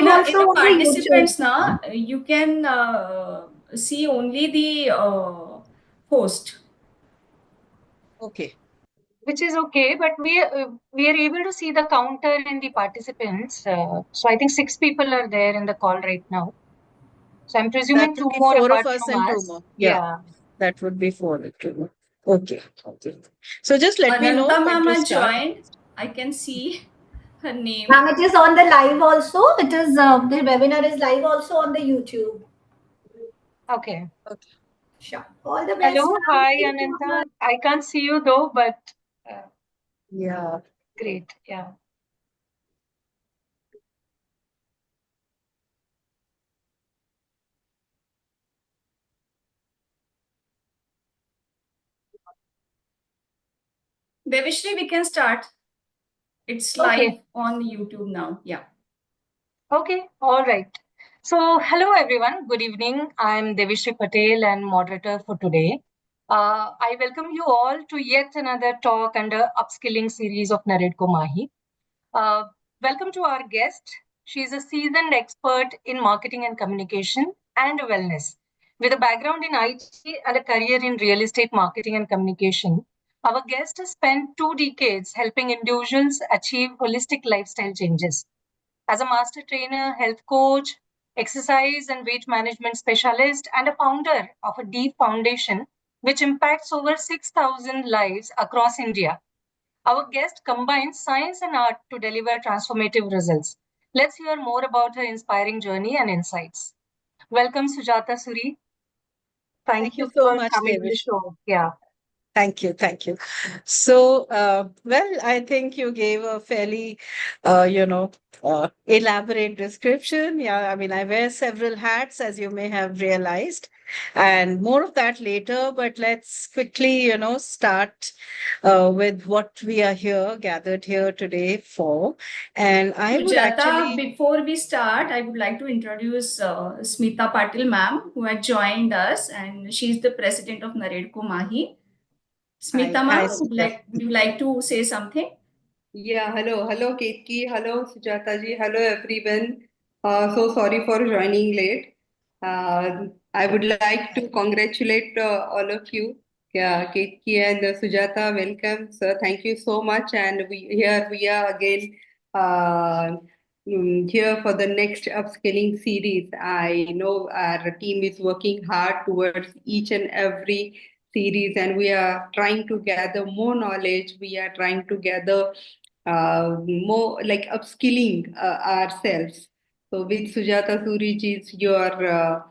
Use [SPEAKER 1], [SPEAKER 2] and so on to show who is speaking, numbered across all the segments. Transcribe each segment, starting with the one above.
[SPEAKER 1] live
[SPEAKER 2] in
[SPEAKER 1] also
[SPEAKER 2] the
[SPEAKER 1] on the YouTube.
[SPEAKER 2] participants now, you can see only the host.
[SPEAKER 3] Okay.
[SPEAKER 4] Which is okay, but we are able to see the counter and the participants. So I think 6 people are there in the call right now. So I'm
[SPEAKER 3] That
[SPEAKER 4] presuming
[SPEAKER 3] would
[SPEAKER 4] 2
[SPEAKER 3] be
[SPEAKER 4] more
[SPEAKER 3] 4 of
[SPEAKER 4] apart
[SPEAKER 3] us
[SPEAKER 4] from
[SPEAKER 3] and 2
[SPEAKER 4] us.
[SPEAKER 3] more. Yeah,
[SPEAKER 4] Yeah.
[SPEAKER 3] that would be 4 and 2 more. Okay. Okay. So just let me know
[SPEAKER 2] Ananta
[SPEAKER 3] when to
[SPEAKER 2] Mama
[SPEAKER 3] start.
[SPEAKER 2] joined. I can see her name.
[SPEAKER 1] Ma'am, it is on the live also. It is the webinar is live also on the YouTube.
[SPEAKER 4] Okay.
[SPEAKER 3] Okay.
[SPEAKER 1] Sure. All the best,
[SPEAKER 4] Hello.
[SPEAKER 1] ma'am.
[SPEAKER 4] Hi,
[SPEAKER 1] Thank you.
[SPEAKER 4] Ananta. I can't see you though, but uh,
[SPEAKER 3] Yeah.
[SPEAKER 4] great. Yeah.
[SPEAKER 2] Devishri, we can start. It's
[SPEAKER 4] Okay.
[SPEAKER 2] live on YouTube now. Yeah.
[SPEAKER 4] Okay. All right. So, hello everyone. Good evening. I'm Devishri Patel and moderator for today. I welcome you all to yet another talk under Upskilling series of NAREDCO Mahi. Uh, Welcome to our guest. She's a seasoned expert in marketing and communication and wellness. With a background in IT and a career in real estate marketing and communication, our guest has spent 2 decades helping individuals achieve holistic lifestyle changes. As a master trainer, health coach, exercise and weight management specialist, and a founder of a deep foundation which impacts over 6,000 lives across India, our guest combines science and art to deliver transformative results. Let's hear more about her inspiring journey and insights. Welcome, Sujata Suri.
[SPEAKER 3] Thank
[SPEAKER 4] Thank
[SPEAKER 3] you
[SPEAKER 4] you
[SPEAKER 3] so
[SPEAKER 4] for
[SPEAKER 3] much,
[SPEAKER 4] coming to the
[SPEAKER 3] Devish.
[SPEAKER 4] show. Yeah.
[SPEAKER 3] Thank you. Thank you. So, well, I think you gave a fairly, elaborate description. Yeah, I mean, I wear several hats, as you may have realized, and more of that later. But let's quickly, start with what we are here, gathered here today for. And I would
[SPEAKER 2] Sujata,
[SPEAKER 3] actually,
[SPEAKER 2] before we start, I would like to introduce Smita Patil ma'am, who had joined us, and she's the president of NAREDCO Mahi.
[SPEAKER 3] hi,
[SPEAKER 2] Smita
[SPEAKER 3] hi,
[SPEAKER 2] ma'am,
[SPEAKER 3] Sudha.
[SPEAKER 2] would you like to say something?
[SPEAKER 5] Yeah, hello, Ketki, hello, Sujata ji, hello, everyone. So sorry for joining late. I would like to congratulate all of you. Yeah, Ketki and Sujata, welcome. So thank you so much. And we are again uh, here for the next upskilling series. I know our team is working hard towards each and every series, and we are trying to gather more knowledge. We are trying to gather more like upskilling ourselves. So with Sujata Suriji's your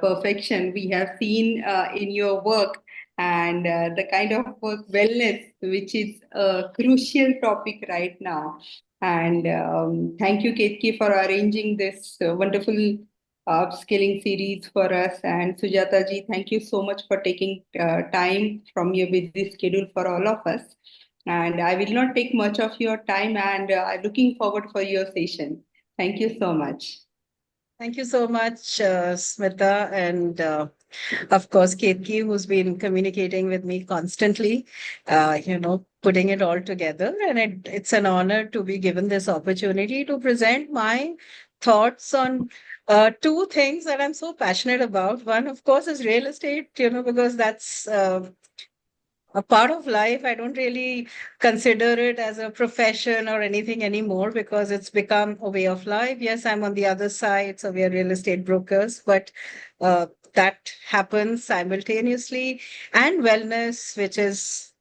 [SPEAKER 5] perfection, we have seen in your work and the kind of work wellness, which is a crucial topic right now. And thank you, Ketki, for arranging this wonderful upskilling series for us. And Sujata ji, thank you so much for taking time from your busy schedule for all of us. And I will not take much of your time, and I'm looking forward for your session. Thank you so much.
[SPEAKER 3] Thank you so much, Smita, and of course, Ketki, who's been communicating with me constantly, putting it all together. And it's an honor to be given this opportunity to present my thoughts on 2 things that I'm so passionate about. One, of course, is real estate, because that's a part of life. I don't really consider it as a profession or anything anymore because it's become a way of life. Yes, I'm on the other side, so we are real estate brokers, but that happens simultaneously. And wellness, which is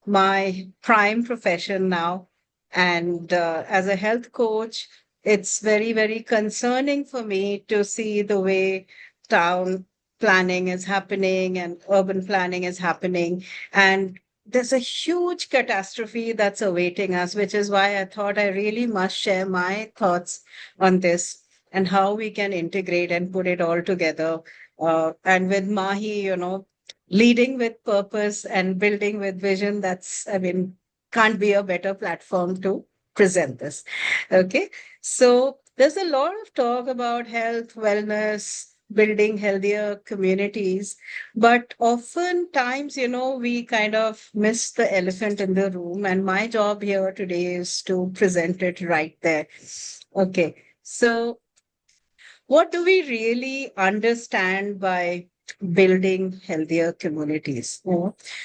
[SPEAKER 3] my prime profession now. And as a health coach, it's very, very concerning for me to see the way town planning is happening and urban planning is happening. And there's a huge catastrophe that's awaiting us, which is why I thought I really must share my thoughts on this and how we can integrate and put it all together. And with Mahi, leading with purpose and building with vision, can't be a better platform to present this. Okay. So there's a lot of talk about health, wellness, building healthier communities, but oftentimes, we kind of miss the elephant in the room. And my job here today is to present it right there. Okay. So what do we really understand by building healthier communities?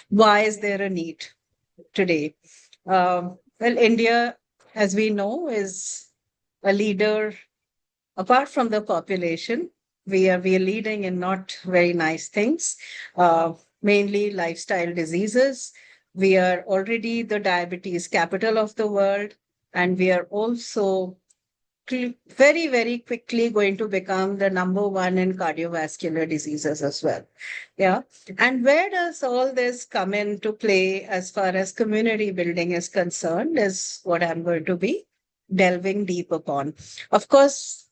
[SPEAKER 3] Why is there a need today? Well, India, as we know, is a leader. Apart from the population, we are leading in not very nice things, mainly lifestyle diseases. We are already the diabetes capital of the world, and we are also very, very quickly going to become the number one in cardiovascular diseases as well. Yeah. And where does all this come into play as far as community building is concerned is what I'm going to be delving deep upon. Of course,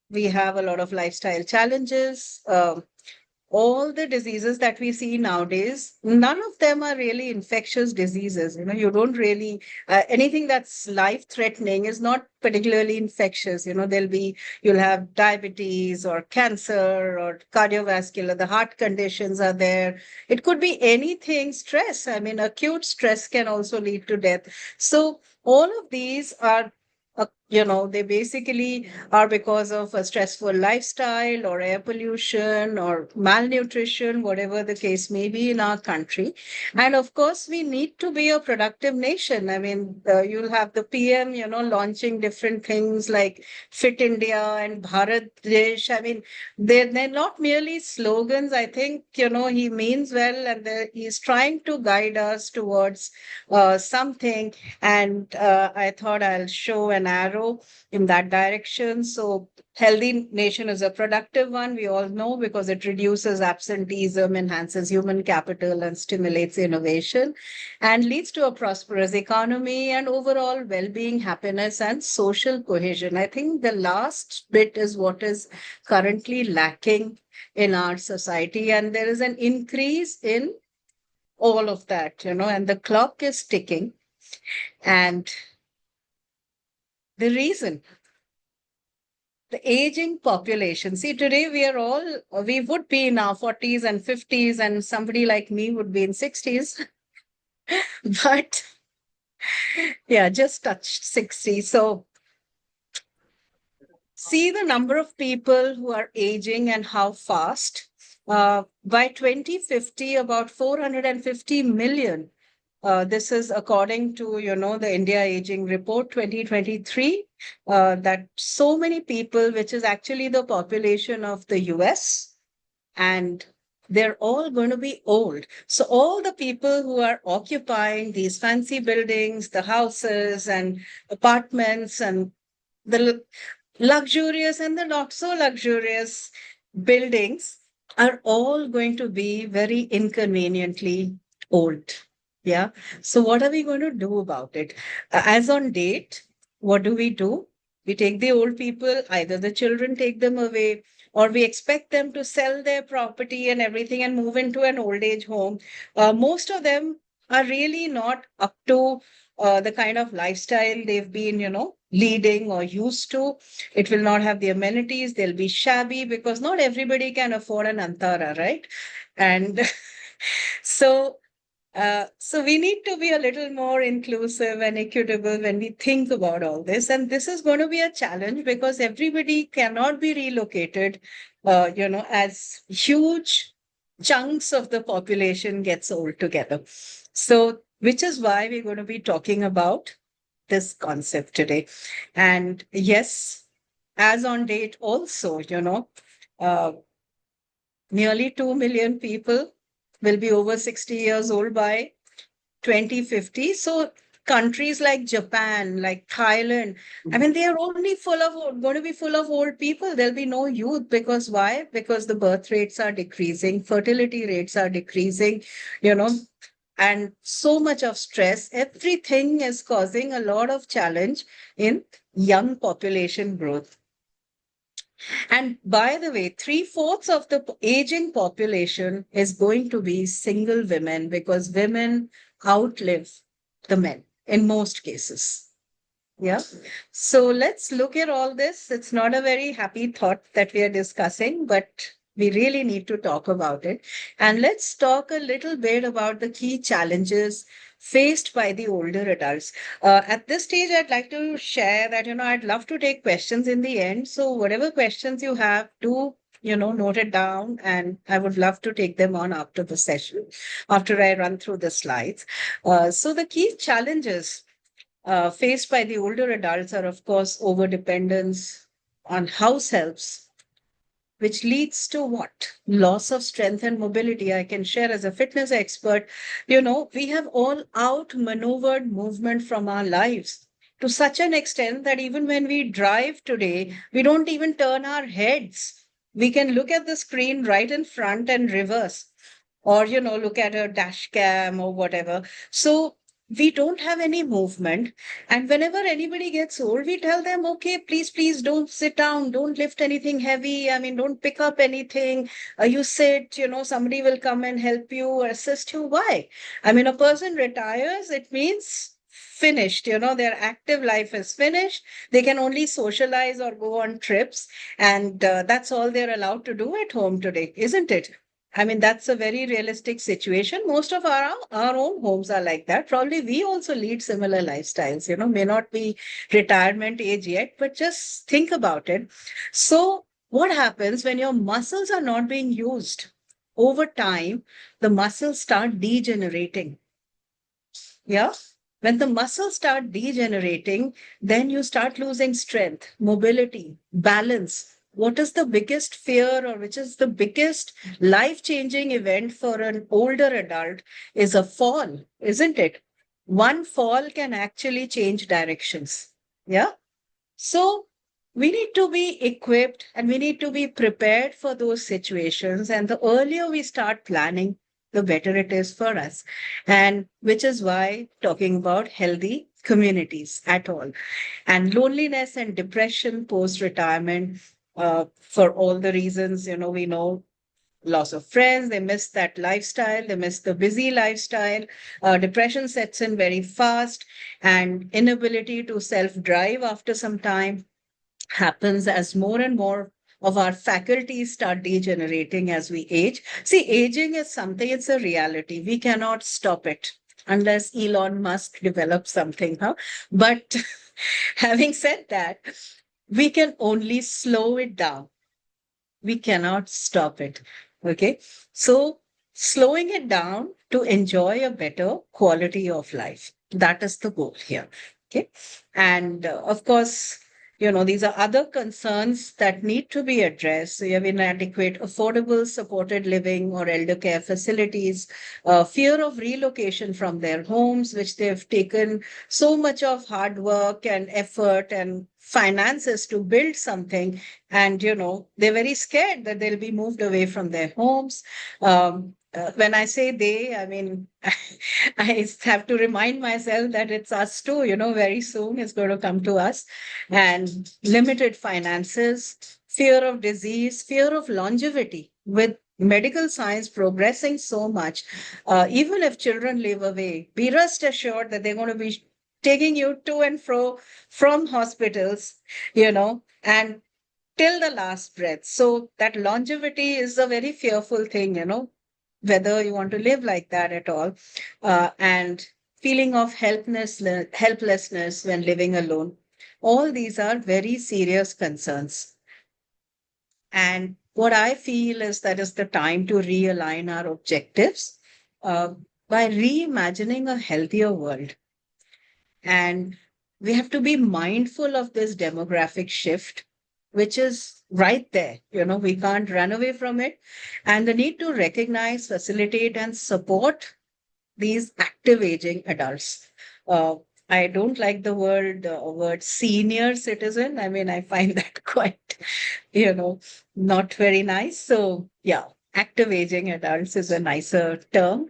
[SPEAKER 3] we have a lot of lifestyle challenges. All the diseases that we see nowadays, none of them are really infectious diseases. You don't really, anything that's life threatening is not particularly infectious. You'll have diabetes or cancer or cardiovascular, the heart conditions are there. It could be anything, stress. I mean, acute stress can also lead to death. So all of these are, they basically are because of a stressful lifestyle or air pollution or malnutrition, whatever the case may be in our country. And of course, we need to be a productive nation. I mean, you'll have the PM, launching different things like Fit India and Bharat Desh. I mean, they're not merely slogans. I think, he means well, and he's trying to guide us towards something. And I thought I'll show an arrow in that direction. So healthy nation is a productive one, we all know, because it reduces absenteeism, enhances human capital, and stimulates innovation, and leads to a prosperous economy and overall well-being, happiness, and social cohesion. I think the last bit is what is currently lacking in our society, and there is an increase in all of that, and the clock is ticking. And the reason, the aging population. See, today we would be in our 40s and 50s, and somebody like me would be in 60s. But yeah, just touched 60. So see the number of people who are aging and how fast. By 2050, about 450 million. This is according to, the India Aging Report 2023, that so many people, which is actually the population of the US, and they're all going to be old. So all the people who are occupying these fancy buildings, the houses and apartments, and the luxurious and the not so luxurious buildings are all going to be very inconveniently old. Yeah. So what are we going to do about it? As on date, what do? We take the old people, either the children take them away, or we expect them to sell their property and everything and move into an old age home. Most of them are really not up to the kind of lifestyle they've been, leading or used to. It will not have the amenities. They'll be shabby because not everybody can afford an Antara, right? And so we need to be a little more inclusive and equitable when we think about all this. And this is going to be a challenge because everybody cannot be relocated, as huge chunks of the population gets old together. So, which is why we're going to be talking about this concept today. And yes, as on date also, uh, nearly 2 million people will be over 60 years old by 2050. So countries like Japan, like Thailand, I mean, they are only going to be full of old people. There'll be no youth. Because why? Because the birth rates are decreasing, fertility rates are decreasing, you know, and so much of stress. Everything is causing a lot of challenge in young population growth. And by the way, 3/4 of the aging population is going to be single women because women outlive the men in most cases. Yeah. So let's look at all this. It's not a very happy thought that we are discussing, but we really need to talk about it. And let's talk a little bit about the key challenges faced by the older adults. At this stage, I'd like to share that, I'd love to take questions in the end. So whatever questions you have, do, note it down, and I would love to take them on after the session, after I run through the slides. So the key challenges faced by the older adults are, of course, over dependence on house helps, which leads to what? Loss of strength and mobility. I can share as a fitness expert, we have all outmaneuvered movement from our lives to such an extent that even when we drive today, we don't even turn our heads. We can look at the screen right in front and reverse, or, look at a dash cam or whatever. So we don't have any movement. And whenever anybody gets old, we tell them, okay, please don't sit down, don't lift anything heavy. I mean, don't pick up anything. You sit, somebody will come and help you or assist you. Why? I mean, a person retires, it means finished, their active life is finished. They can only socialize or go on trips. And that's all they're allowed to do at home today, isn't it? I mean, that's a very realistic situation. Most of our own homes are like that. Probably we also lead similar lifestyles, may not be retirement age yet, but just think about it. So, what happens when your muscles are not being used? Over time, the muscles start degenerating. Yeah. When the muscles start degenerating, then you start losing strength, mobility, balance. What is the biggest fear, or which is the biggest life-changing event for an older adult is a fall, isn't it? One fall can actually change directions. Yeah. So we need to be equipped and we need to be prepared for those situations. And the earlier we start planning, the better it is for us. And which is why talking about healthy communities at all. And loneliness and depression post-retirement, for all the reasons, we know loss of friends, they miss that lifestyle, they miss the busy lifestyle. Depression sets in very fast, and inability to self-drive after some time happens as more and more of our faculties start degenerating as we age. See, aging is something, it's a reality. We cannot stop it unless Elon Musk develops something, huh? But having said that, we can only slow it down. We cannot stop it. Okay. So slowing it down to enjoy a better quality of life. That is the goal here. Okay. And of course, these are other concerns that need to be addressed. So you have inadequate, affordable, supported living or elder care facilities, fear of relocation from their homes, which they've taken so much of hard work and effort and finances to build something. And, they're very scared that they'll be moved away from their homes. When I say they, I mean, I have to remind myself that it's us too, very soon it's going to come to us. And limited finances, fear of disease, fear of longevity. With medical science progressing so much, even if children live away, be rest assured that they're going to be taking you to and fro from hospitals, and till the last breath. So that longevity is a very fearful thing, whether you want to live like that at all. And feeling of helplessness when living alone. All these are very serious concerns. And what I feel is that is the time to realign our objectives by reimagining a healthier world. And we have to be mindful of this demographic shift, which is right there. We can't run away from it. And the need to recognize, facilitate, and support these active aging adults. Uh, I don't like the word senior citizen. I mean, I find that quite, not very nice. So yeah, active aging adults is a nicer term.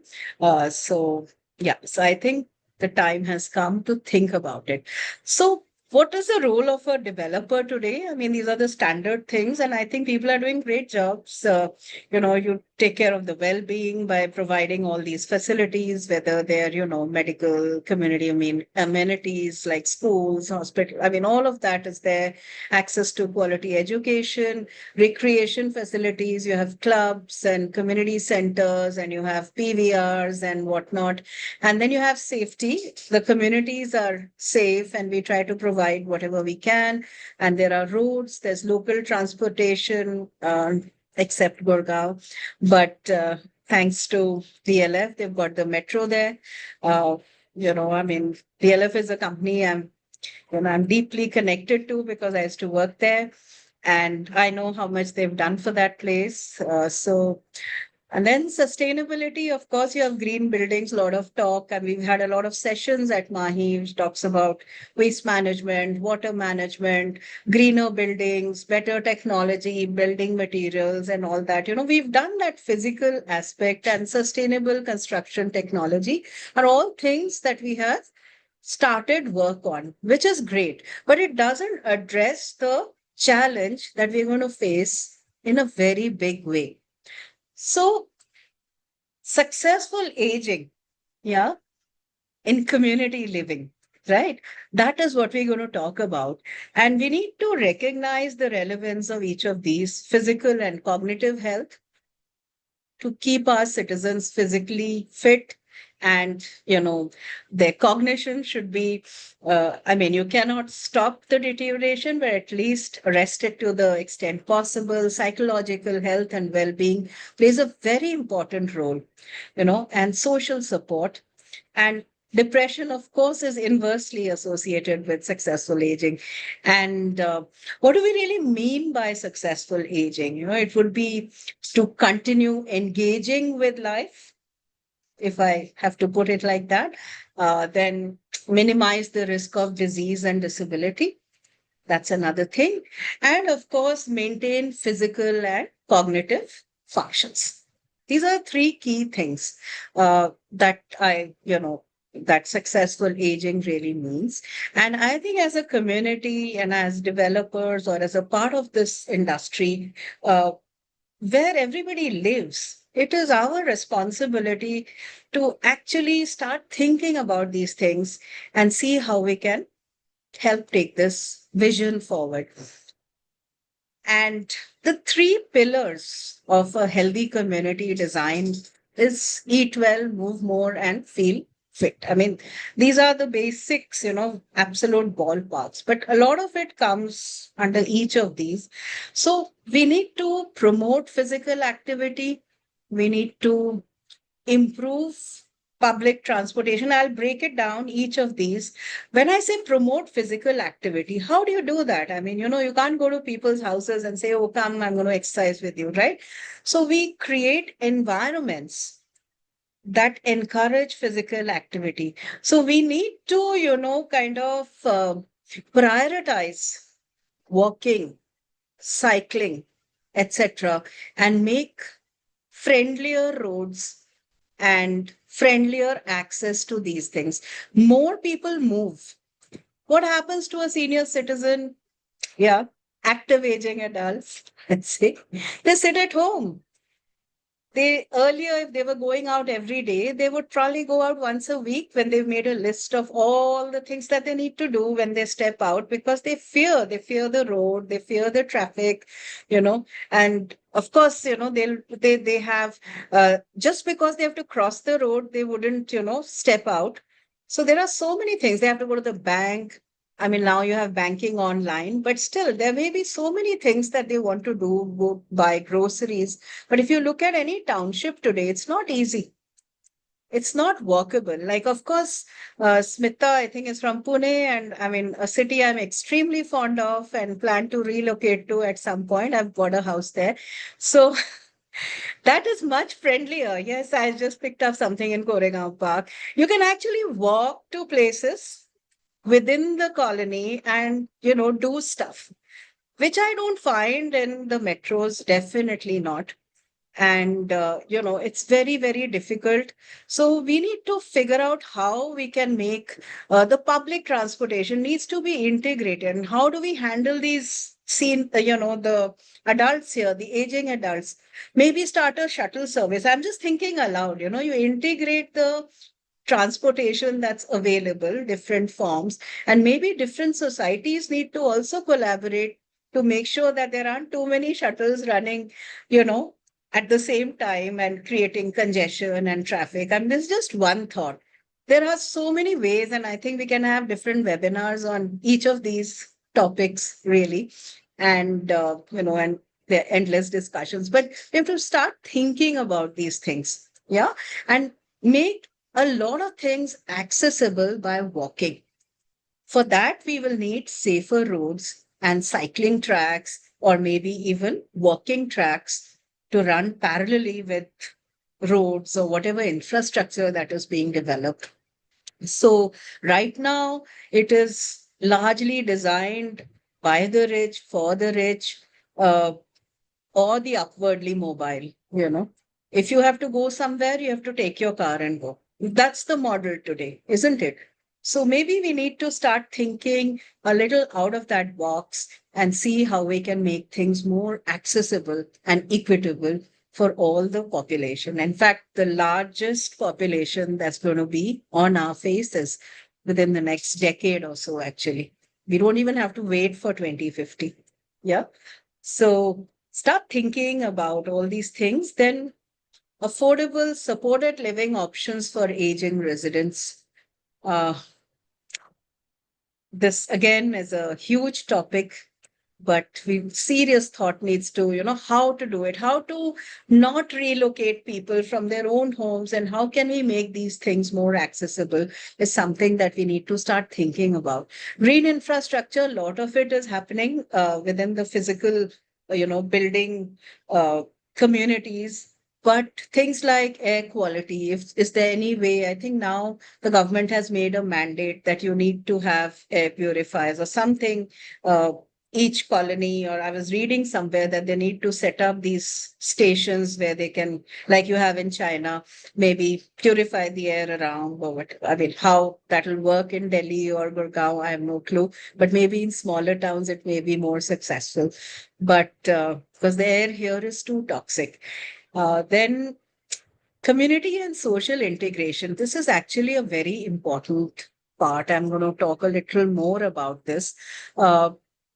[SPEAKER 3] So yeah, so I think the time has come to think about it. So what is the role of a developer today? I mean, these are the standard things, and I think people are doing great jobs. You take care of the well-being by providing all these facilities, whether they're, medical, community, amenities like schools, hospital. I mean, all of that is there. Access to quality education, recreation facilities. You have clubs and community centers, and you have PVRs and whatnot. And then you have safety. The communities are safe, and we try to provide whatever we can. And there are roads, there's local transportation, except Gurgaon. But thanks to DLF, they've got the metro there. DLF is a company I'm deeply connected to because I used to work there. And I know how much they've done for that place. And then sustainability, of course, you have green buildings, a lot of talk, and we've had a lot of sessions at Mahi, which talks about waste management, water management, greener buildings, better technology, building materials, and all that. We've done that physical aspect, and sustainable construction technology are all things that we have started work on, which is great, but it doesn't address the challenge that we're going to face in a very big way. So, successful aging, yeah, in community living, right? That is what we're going to talk about. And we need to recognize the relevance of each of these: physical and cognitive health, to keep our citizens physically fit. And, their cognition should be, you cannot stop the deterioration, but at least arrest it to the extent possible. Psychological health and well-being plays a very important role, and social support. And depression, of course, is inversely associated with successful aging. And what do we really mean by successful aging? It would be to continue engaging with life, if I have to put it like that, then minimize the risk of disease and disability. That's another thing. And of course, maintain physical and cognitive functions. These are three key things that that successful aging really means. And I think as a community and as developers or as a part of this industry, where everybody lives, it is our responsibility to actually start thinking about these things and see how we can help take this vision forward. And the three pillars of a healthy community design is eat well, move more, and feel fit. These are the basics, absolute ballparks, but a lot of it comes under each of these. So we need to promote physical activity. We need to improve public transportation. I'll break it down, each of these. When I say promote physical activity, how do you do that? You can't go to people's houses and say, oh, come, I'm going to exercise with you, right? So we create environments that encourage physical activity. So we need to, prioritize walking, cycling, etc., and make friendlier roads and friendlier access to these things. More people move. What happens to a senior citizen? Yeah, active aging adults, let's say, they sit at home. They earlier, if they were going out every day, they would probably go out once a week when they've made a list of all the things that they need to do when they step out, because they fear the road, they fear the traffic, and of course, they have, just because they have to cross the road, they wouldn't, step out. So there are so many things. They have to go to the bank. Now you have banking online, but still there may be so many things that they want to do, go buy groceries. But if you look at any township today, it's not easy. It's not walkable. Like, of course, Smita, I think, is from Pune, and a city I'm extremely fond of and plan to relocate to at some point. I've bought a house there. So that is much friendlier. Yes, I just picked up something in Koregaon Park. You can actually walk to places within the colony and, do stuff, which I don't find in the metros, definitely not. And, it's very, very difficult. So we need to figure out how we can make the public transportation needs to be integrated. And how do we handle these seen, the adults here, the aging adults, maybe start a shuttle service. I'm just thinking aloud, you integrate the transportation that's available, different forms, and maybe different societies need to also collaborate to make sure that there aren't too many shuttles running, you know, at the same time and creating congestion and traffic. And this is just one thought. There are so many ways, and I think we can have different webinars on each of these topics, really. And there are endless discussions, but we have to start thinking about these things. Yeah. And make a lot of things accessible by walking. For that, we will need safer roads and cycling tracks, or maybe even walking tracks to run parallelly with roads or whatever infrastructure that is being developed. So, right now, it is largely designed by the rich, for the rich, uh, or the upwardly mobile, If you have to go somewhere, you have to take your car and go. That's the model today, isn't it? So maybe we need to start thinking a little out of that box and see how we can make things more accessible and equitable for all the population. In fact, the largest population that's going to be on our faces within the next decade or so, actually. We don't even have to wait for 2050. Yeah. So start thinking about all these things. Then affordable, supported living options for aging residents. Uh, this again is a huge topic, but we serious thought needs to, how to do it, how to not relocate people from their own homes, and how can we make these things more accessible is something that we need to start thinking about. Green infrastructure, a lot of it is happening within the physical, building communities. But things like air quality, if is there any way? I think now the government has made a mandate that you need to have air purifiers or something. Each colony, or I was reading somewhere that they need to set up these stations where they can, like you have in China, maybe purify the air around, or what. I mean, how that will work in Delhi or Gurgaon, I have no clue. But maybe in smaller towns, it may be more successful. But because the air here is too toxic. Then community and social integration. This is actually a very important part. I'm going to talk a little more about this. Uh,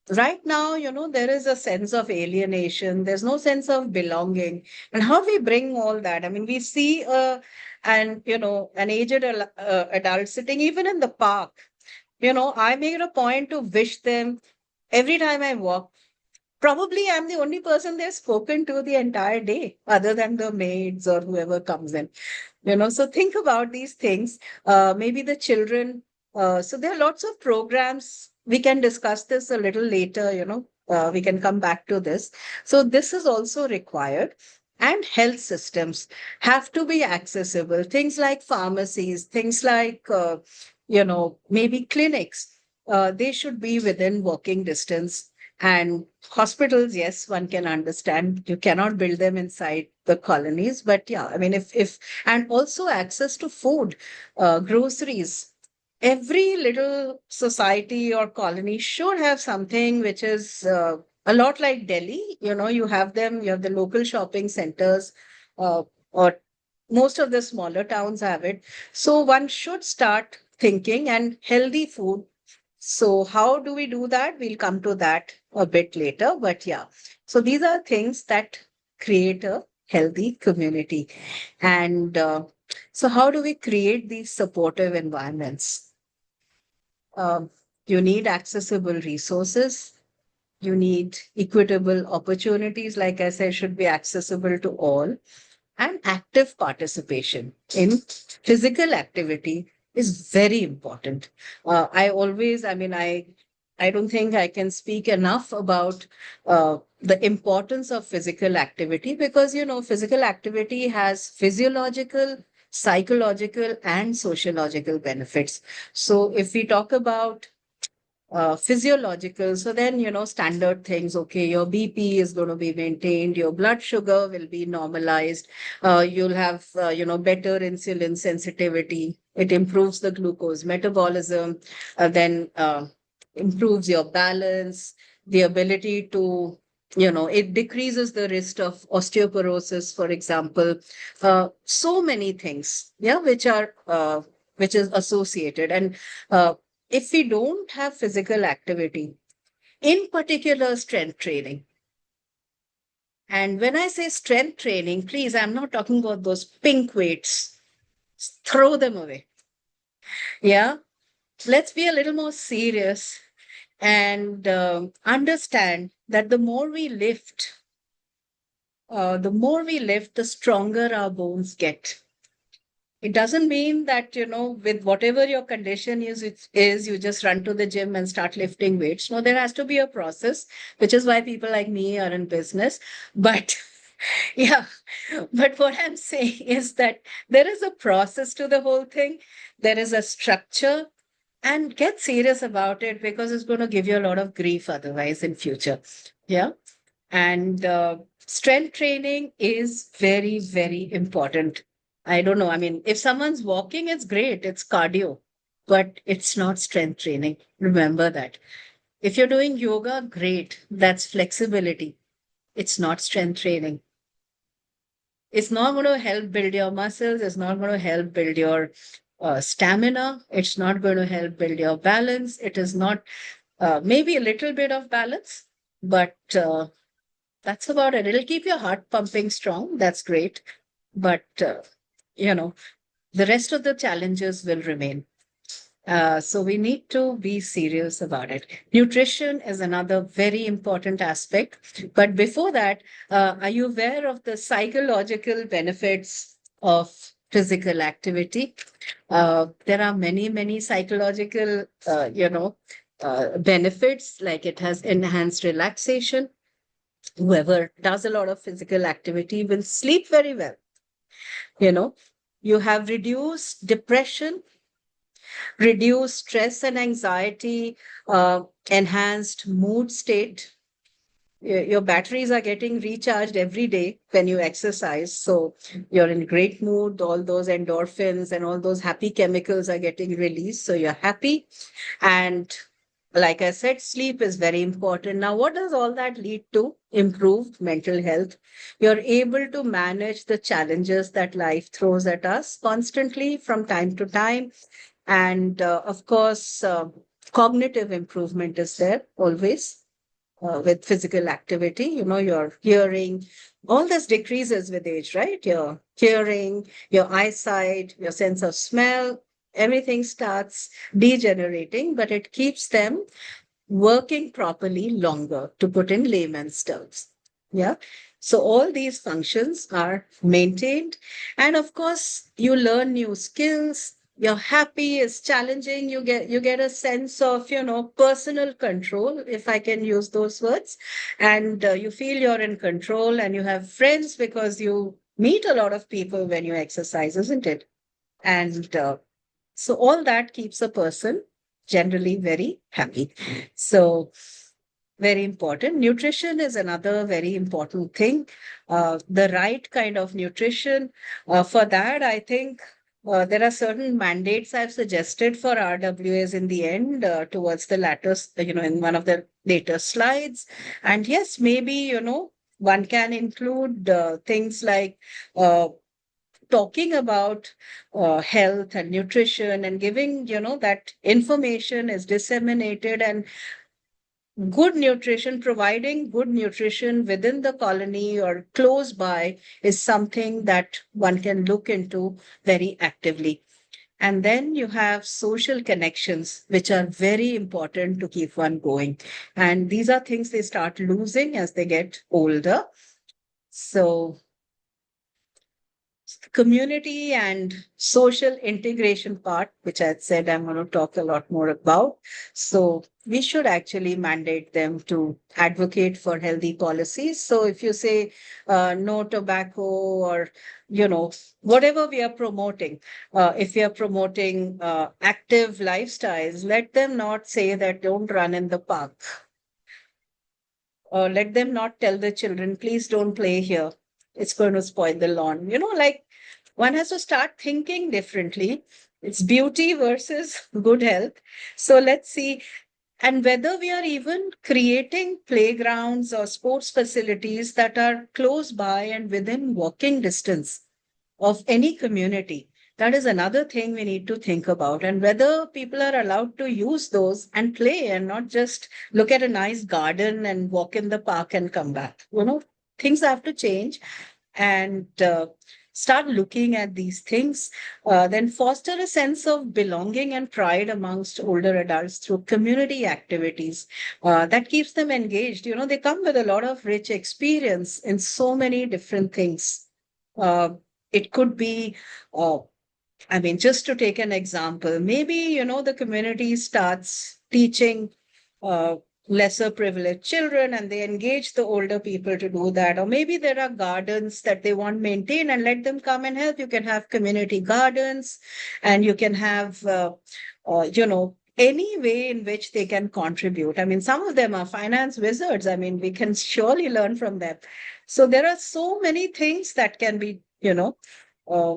[SPEAKER 3] right now, there is a sense of alienation. There's no sense of belonging. And how do we bring all that? I mean, we see an aged adult sitting even in the park. I make it a point to wish them every time I walk. Probably I'm the only person they've spoken to the entire day, other than the maids or whoever comes in. So think about these things. Maybe the children. So there are lots of programs. We can discuss this a little later. We can come back to this. So this is also required. And health systems have to be accessible. Things like pharmacies, things like maybe clinics. They should be within walking distance. And hospitals, yes, one can understand. You cannot build them inside the colonies, but yeah, I mean, if and also access to food, groceries. Every little society or colony should have something which is a lot like Delhi. You have them. You have the local shopping centers, or most of the smaller towns have it. So one should start thinking, and healthy food. So how do we do that? We'll come to that a bit later, but yeah. So these are things that create a healthy community. And so how do we create these supportive environments? Um, you need accessible resources. You need equitable opportunities, like I said, should be accessible to all, and active participation in physical activity is very important. I don't think I can speak enough about the importance of physical activity, because, physical activity has physiological, psychological, and sociological benefits. So if we talk about physiological. So then, standard things, okay, your BP is going to be maintained, your blood sugar will be normalized, you'll have, better insulin sensitivity. It improves the glucose metabolism, then improves your balance, the ability to, it decreases the risk of osteoporosis, for example. So many things, yeah, which is associated. And if we don't have physical activity, in particular strength training, and when I say strength training, please, I'm not talking about those pink weights. Throw them away. Yeah. Let's be a little more serious and understand that the stronger our bones get. It doesn't mean that, with whatever your condition is, you just run to the gym and start lifting weights. No, there has to be a process, which is why people like me are in business. But yeah, but what I'm saying is that there is a process to the whole thing. There is a structure, and get serious about it, because it's going to give you a lot of grief otherwise in future. Yeah. And strength training is very, very important. I don't know. I mean, if someone's walking, it's great. It's cardio, but it's not strength training. Remember that. If you're doing yoga, great. That's flexibility. It's not strength training. It's not going to help build your muscles. It's not going to help build your stamina. It's not going to help build your balance. It is not, maybe a little bit of balance, but that's about it. It'll keep your heart pumping strong. That's great. But, you know, the rest of the challenges will remain. So we need to be serious about it. Nutrition is another very important aspect. But before that, are you aware of the psychological benefits of physical activity? There are many, many psychological, benefits, like it has enhanced relaxation. Whoever does a lot of physical activity will sleep very well. You know, you have reduced depression, reduce stress and anxiety, enhanced mood state. Your batteries are getting recharged every day when you exercise. So you're in great mood, all those endorphins and all those happy chemicals are getting released. So you're happy. And like I said, sleep is very important. Now, what does all that lead to? Improved mental health. You're able to manage the challenges that life throws at us constantly from time to time. And of course, cognitive improvement is there always with physical activity. Your hearing, all this decreases with age, right? Your hearing, your eyesight, your sense of smell, everything starts degenerating, but it keeps them working properly longer, to put in layman's terms. Yeah. So all these functions are maintained. And of course, you learn new skills. You're happy, it's challenging. You get a sense of, personal control, if I can use those words. And you feel you're in control, and you have friends because you meet a lot of people when you exercise, isn't it? And so all that keeps a person generally very happy. So very important. Nutrition is another very important thing. The right kind of nutrition. For that, I think there are certain mandates I've suggested for RWAs in the end, towards the latter, in one of the later slides. And yes, maybe, one can include things like talking about health and nutrition, and giving, that information is disseminated, and good nutrition, providing good nutrition within the colony or close by, is something that one can look into very actively. And then you have social connections, which are very important to keep one going. And these are things they start losing as they get older. So community and social integration part, which I said I'm going to talk a lot more about. So we should actually mandate them to advocate for healthy policies. So if you say no tobacco, or, whatever we are promoting, if we are promoting active lifestyles, let them not say that don't run in the park. Or let them not tell the children, please don't play here. It's going to spoil the lawn. Like, one has to start thinking differently. It's beauty versus good health. So let's see. and whether we are even creating playgrounds or sports facilities that are close by and within walking distance of any community. That is another thing we need to think about, and whether people are allowed to use those and play and not just look at a nice garden and walk in the park and come back. Things have to change, and start looking at these things. Then foster a sense of belonging and pride amongst older adults through community activities that keeps them engaged. They come with a lot of rich experience in so many different things. It could be, uh, I mean, just to take an example, maybe, the community starts teaching uh, lesser privileged children and they engage the older people to do that. Or maybe there are gardens that they want maintained and let them come and help. You can have community gardens, and you can have, any way in which they can contribute. I mean, some of them are finance wizards. I mean, we can surely learn from them. So there are so many things that can be, uh,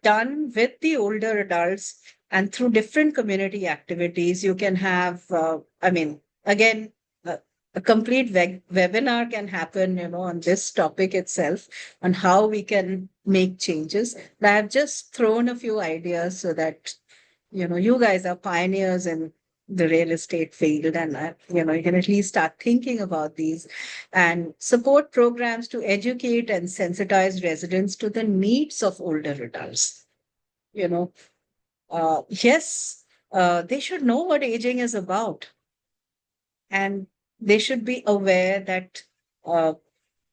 [SPEAKER 3] done with the older adults, and through different community activities. You can have, I mean, again, a complete webinar can happen, on this topic itself, on how we can make changes. But I've just thrown a few ideas so that, you guys are pioneers in the real estate field, and you can at least start thinking about these and support programs to educate and sensitize residents to the needs of older adults. you know yes, they should know what aging is about, and they should be aware that uh,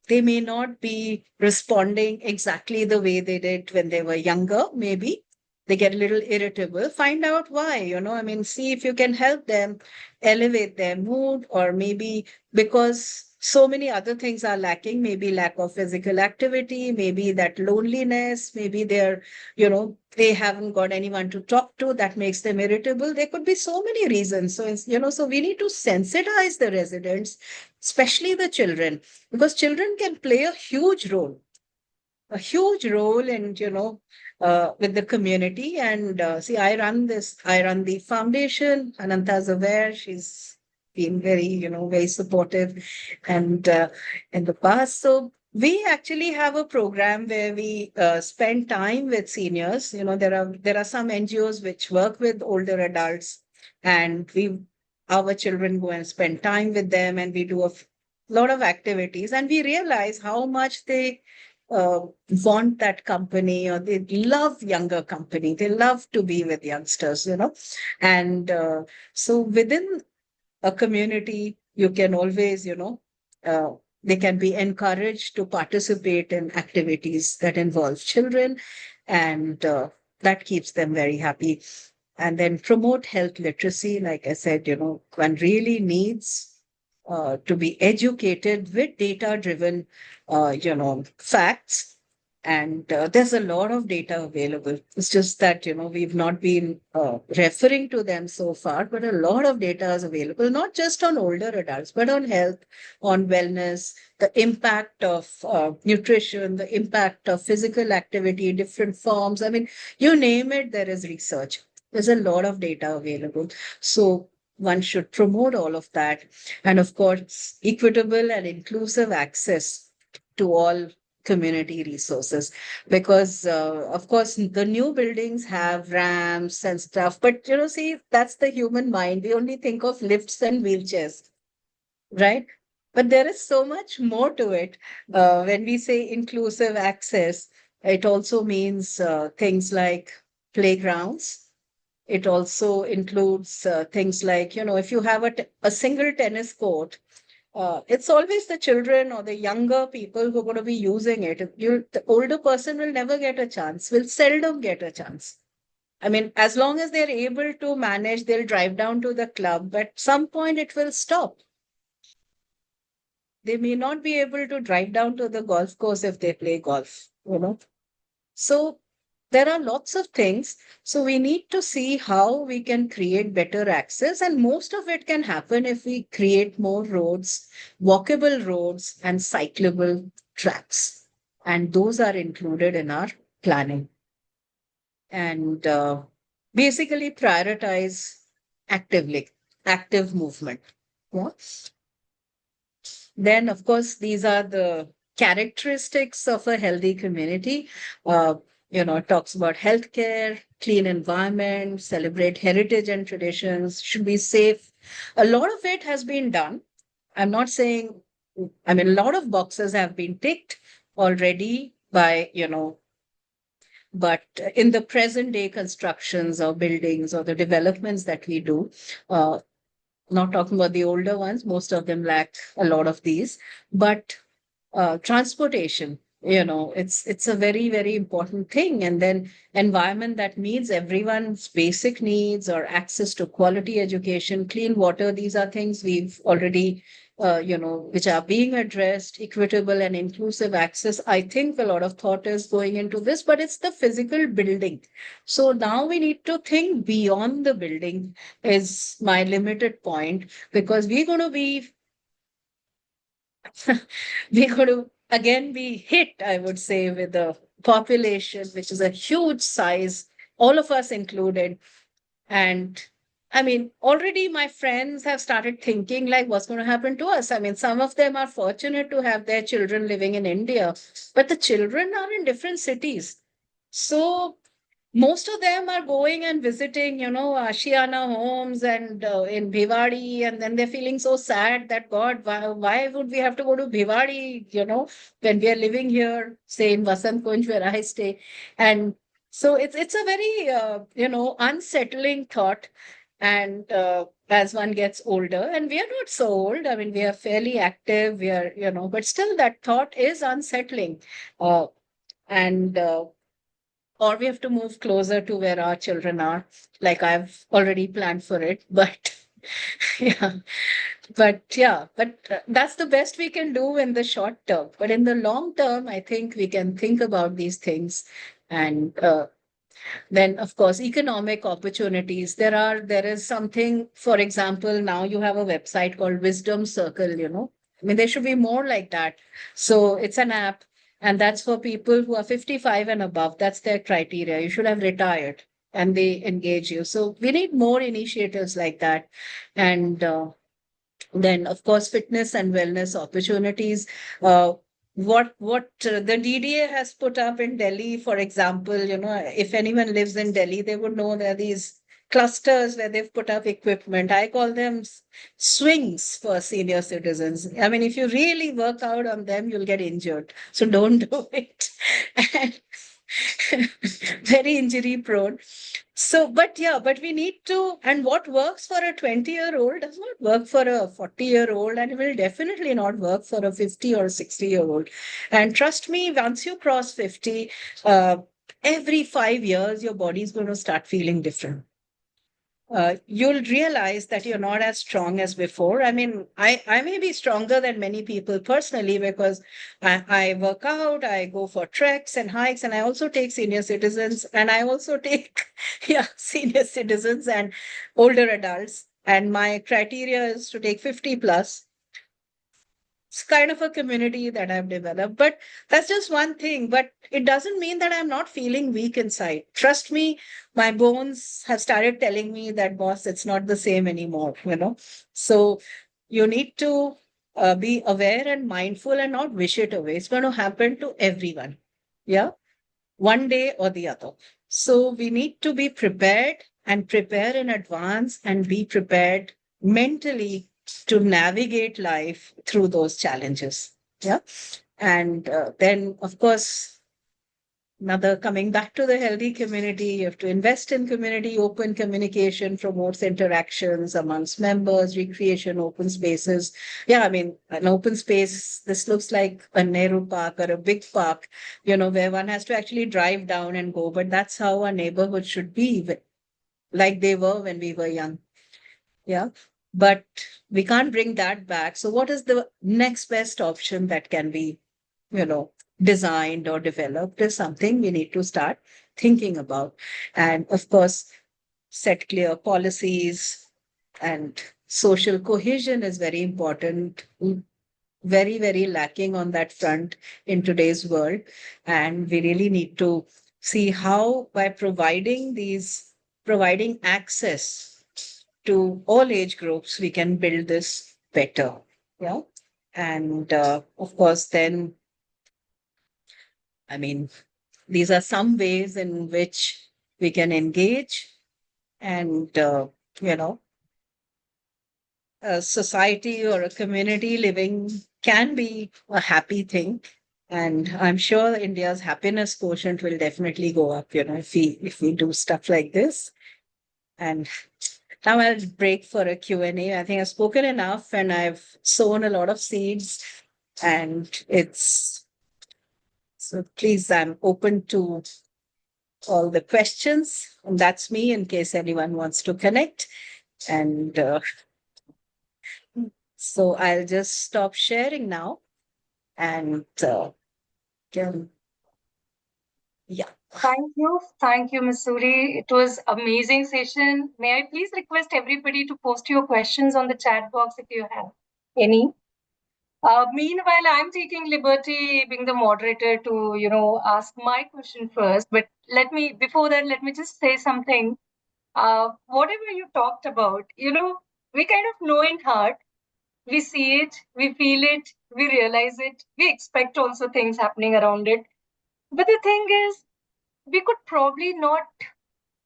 [SPEAKER 3] they may not be responding exactly the way they did when they were younger. Maybe they get a little irritable. Find out why, I mean, see if you can help them elevate their mood, or maybe because so many other things are lacking, maybe lack of physical activity, maybe that loneliness, maybe they haven't got anyone to talk to, that makes them irritable. There could be so many reasons. So, so we need to sensitize the residents, especially the children, because children can play a huge role in, with the community. And see, I run the foundation. Ananta's aware. She's been very, very supportive, and in the past. So we actually have a program where we spend time with seniors. There are some NGOs which work with older adults, and our children go and spend time with them, and we do a lot of activities, and we realize how much they uh, want that company, or they love younger company. They love to be with youngsters, and so within a community, you can always, uh, they can be encouraged to participate in activities that involve children, and that keeps them very happy. And then promote health literacy. Like I said, one really needs to be educated with data driven, facts. And there's a lot of data available. It's just that, we've not been referring to them so far, but a lot of data is available, not just on older adults, but on health, on wellness, the impact of nutrition, the impact of physical activity, different forms. I mean, you name it, there is research. There's a lot of data available. So one should promote all of that. And of course, equitable and inclusive access to all community resources, because of course the new buildings have ramps and stuff, but see, that's the human mind. We only think of lifts and wheelchairs, right? But there is so much more to it. When we say inclusive access, it also means things like playgrounds. It also includes things like, if you have a single tennis court, it's always the children or the younger people who are going to be using it. The older person will never get a chance, will seldom get a chance. I mean, as long as they're able to manage, they'll drive down to the club, but at some point it will stop. They may not be able to drive down to the golf course if they play golf. So there are lots of things. So we need to see how we can create better access. And most of it can happen if we create more roads, walkable roads, and cyclable tracks. And those are included in our planning. And basically prioritize actively. active movement. Yeah. Then, of course, these are the characteristics of a healthy community. Uh, it talks about healthcare, clean environment, celebrate heritage and traditions, should be safe. A lot of it has been done. I'm not saying, I mean, a lot of boxes have been ticked already by, but in the present day constructions or buildings or the developments that we do, uh, not talking about the older ones, most of them lack a lot of these, but transportation, it's a very, very important thing. And then environment that meets everyone's basic needs, or access to quality education, clean water, these are things we've already which are being addressed. Equitable and inclusive access, I think a lot of thought is going into this, but it's the physical building. So now we need to think beyond the building, is my limited point, because we're going to be we're going to again be hit, I would say, with the population, which is a huge size, all of us included. And I mean, already my friends have started thinking like, what's going to happen to us? I mean, some of them are fortunate to have their children living in India, but the children are in different cities. So most of them are going and visiting, Ashiana homes and in Bhiwadi, and then they're feeling so sad that God, why would we have to go to Bhiwadi, when we are living here, say in Vasant Kunj where I stay, and so it's a very unsettling thought, and as one gets older, and we are not so old, I mean we are fairly active, we are but still that thought is unsettling, and or we have to move closer to where our children are. Like I've already planned for it, but yeah, but that's the best we can do in the short term. But in the long term, I think we can think about these things, and then, of course, economic opportunities. There is something, for example, now you have a website called Wisdom Circle, I mean, there should be more like that. So it's an app, and that's for people who are 55 and above. That's their criteria. You should have retired and they engage you. So we need more initiatives like that. And then, of course, fitness and wellness opportunities. Uh, what the DDA has put up in Delhi, for example, if anyone lives in Delhi, they would know there are these clusters where they've put up equipment. I call them swings for senior citizens. I mean, if you really work out on them, you'll get injured. So don't do it. Very injury prone. So, but yeah, but we need to, and what works for a 20-year-old does not work for a 40-year-old, and it will definitely not work for a 50 or 60-year-old. And trust me, once you cross 50, every 5 years, your body is going to start feeling different. You'll realize that you're not as strong as before. I mean, I may be stronger than many people personally because I work out, I go for treks and hikes, and I also take senior citizens, and I also take, yeah, senior citizens and older adults. And my criteria is to take 50 plus. It's kind of a community that I've developed, but that's just one thing. But it doesn't mean that I'm not feeling weak inside. Trust me, my bones have started telling me that, boss, it's not the same anymore. So you need to be aware and mindful and not wish it away. It's going to happen to everyone. Yeah, one day or the other. So we need to be prepared and prepare in advance and be prepared mentally to navigate life through those challenges. Yeah. And then, of course, another coming back to the healthy community, you have to invest in community, open communication promotes interactions amongst members, recreation, open spaces. Yeah, I mean, an open space, this looks like a Nehru Park or a big park, where one has to actually drive down and go. But that's how a neighborhood should be, like they were when we were young. Yeah. But we can't bring that back. So what is the next best option that can be, designed or developed is something we need to start thinking about. And of course, set clear policies, and social cohesion is very important. Very, very lacking on that front in today's world. And we really need to see how, by providing access to all age groups, we can build this better. Yeah. And of course, then, I mean, these are some ways in which we can engage and, you know, a society or a community living can be a happy thing. And I'm sure India's happiness quotient will definitely go up, if we do stuff like this. And now I'll break for a Q&A. I think I've spoken enough and I've sown a lot of seeds, and so please, I'm open to all the questions. And that's me in case anyone wants to connect. And so I'll just stop sharing now and can, yeah.
[SPEAKER 4] Thank you, Ms. Suri. It was amazing session. May I please request everybody to post your questions on the chat box if you have any. Meanwhile, I'm taking liberty being the moderator to, ask my question first. But before that, let me just say something. Whatever you talked about, we kind of know in heart, we see it, we feel it, we realize it, we expect also things happening around it. But the thing is, we could probably not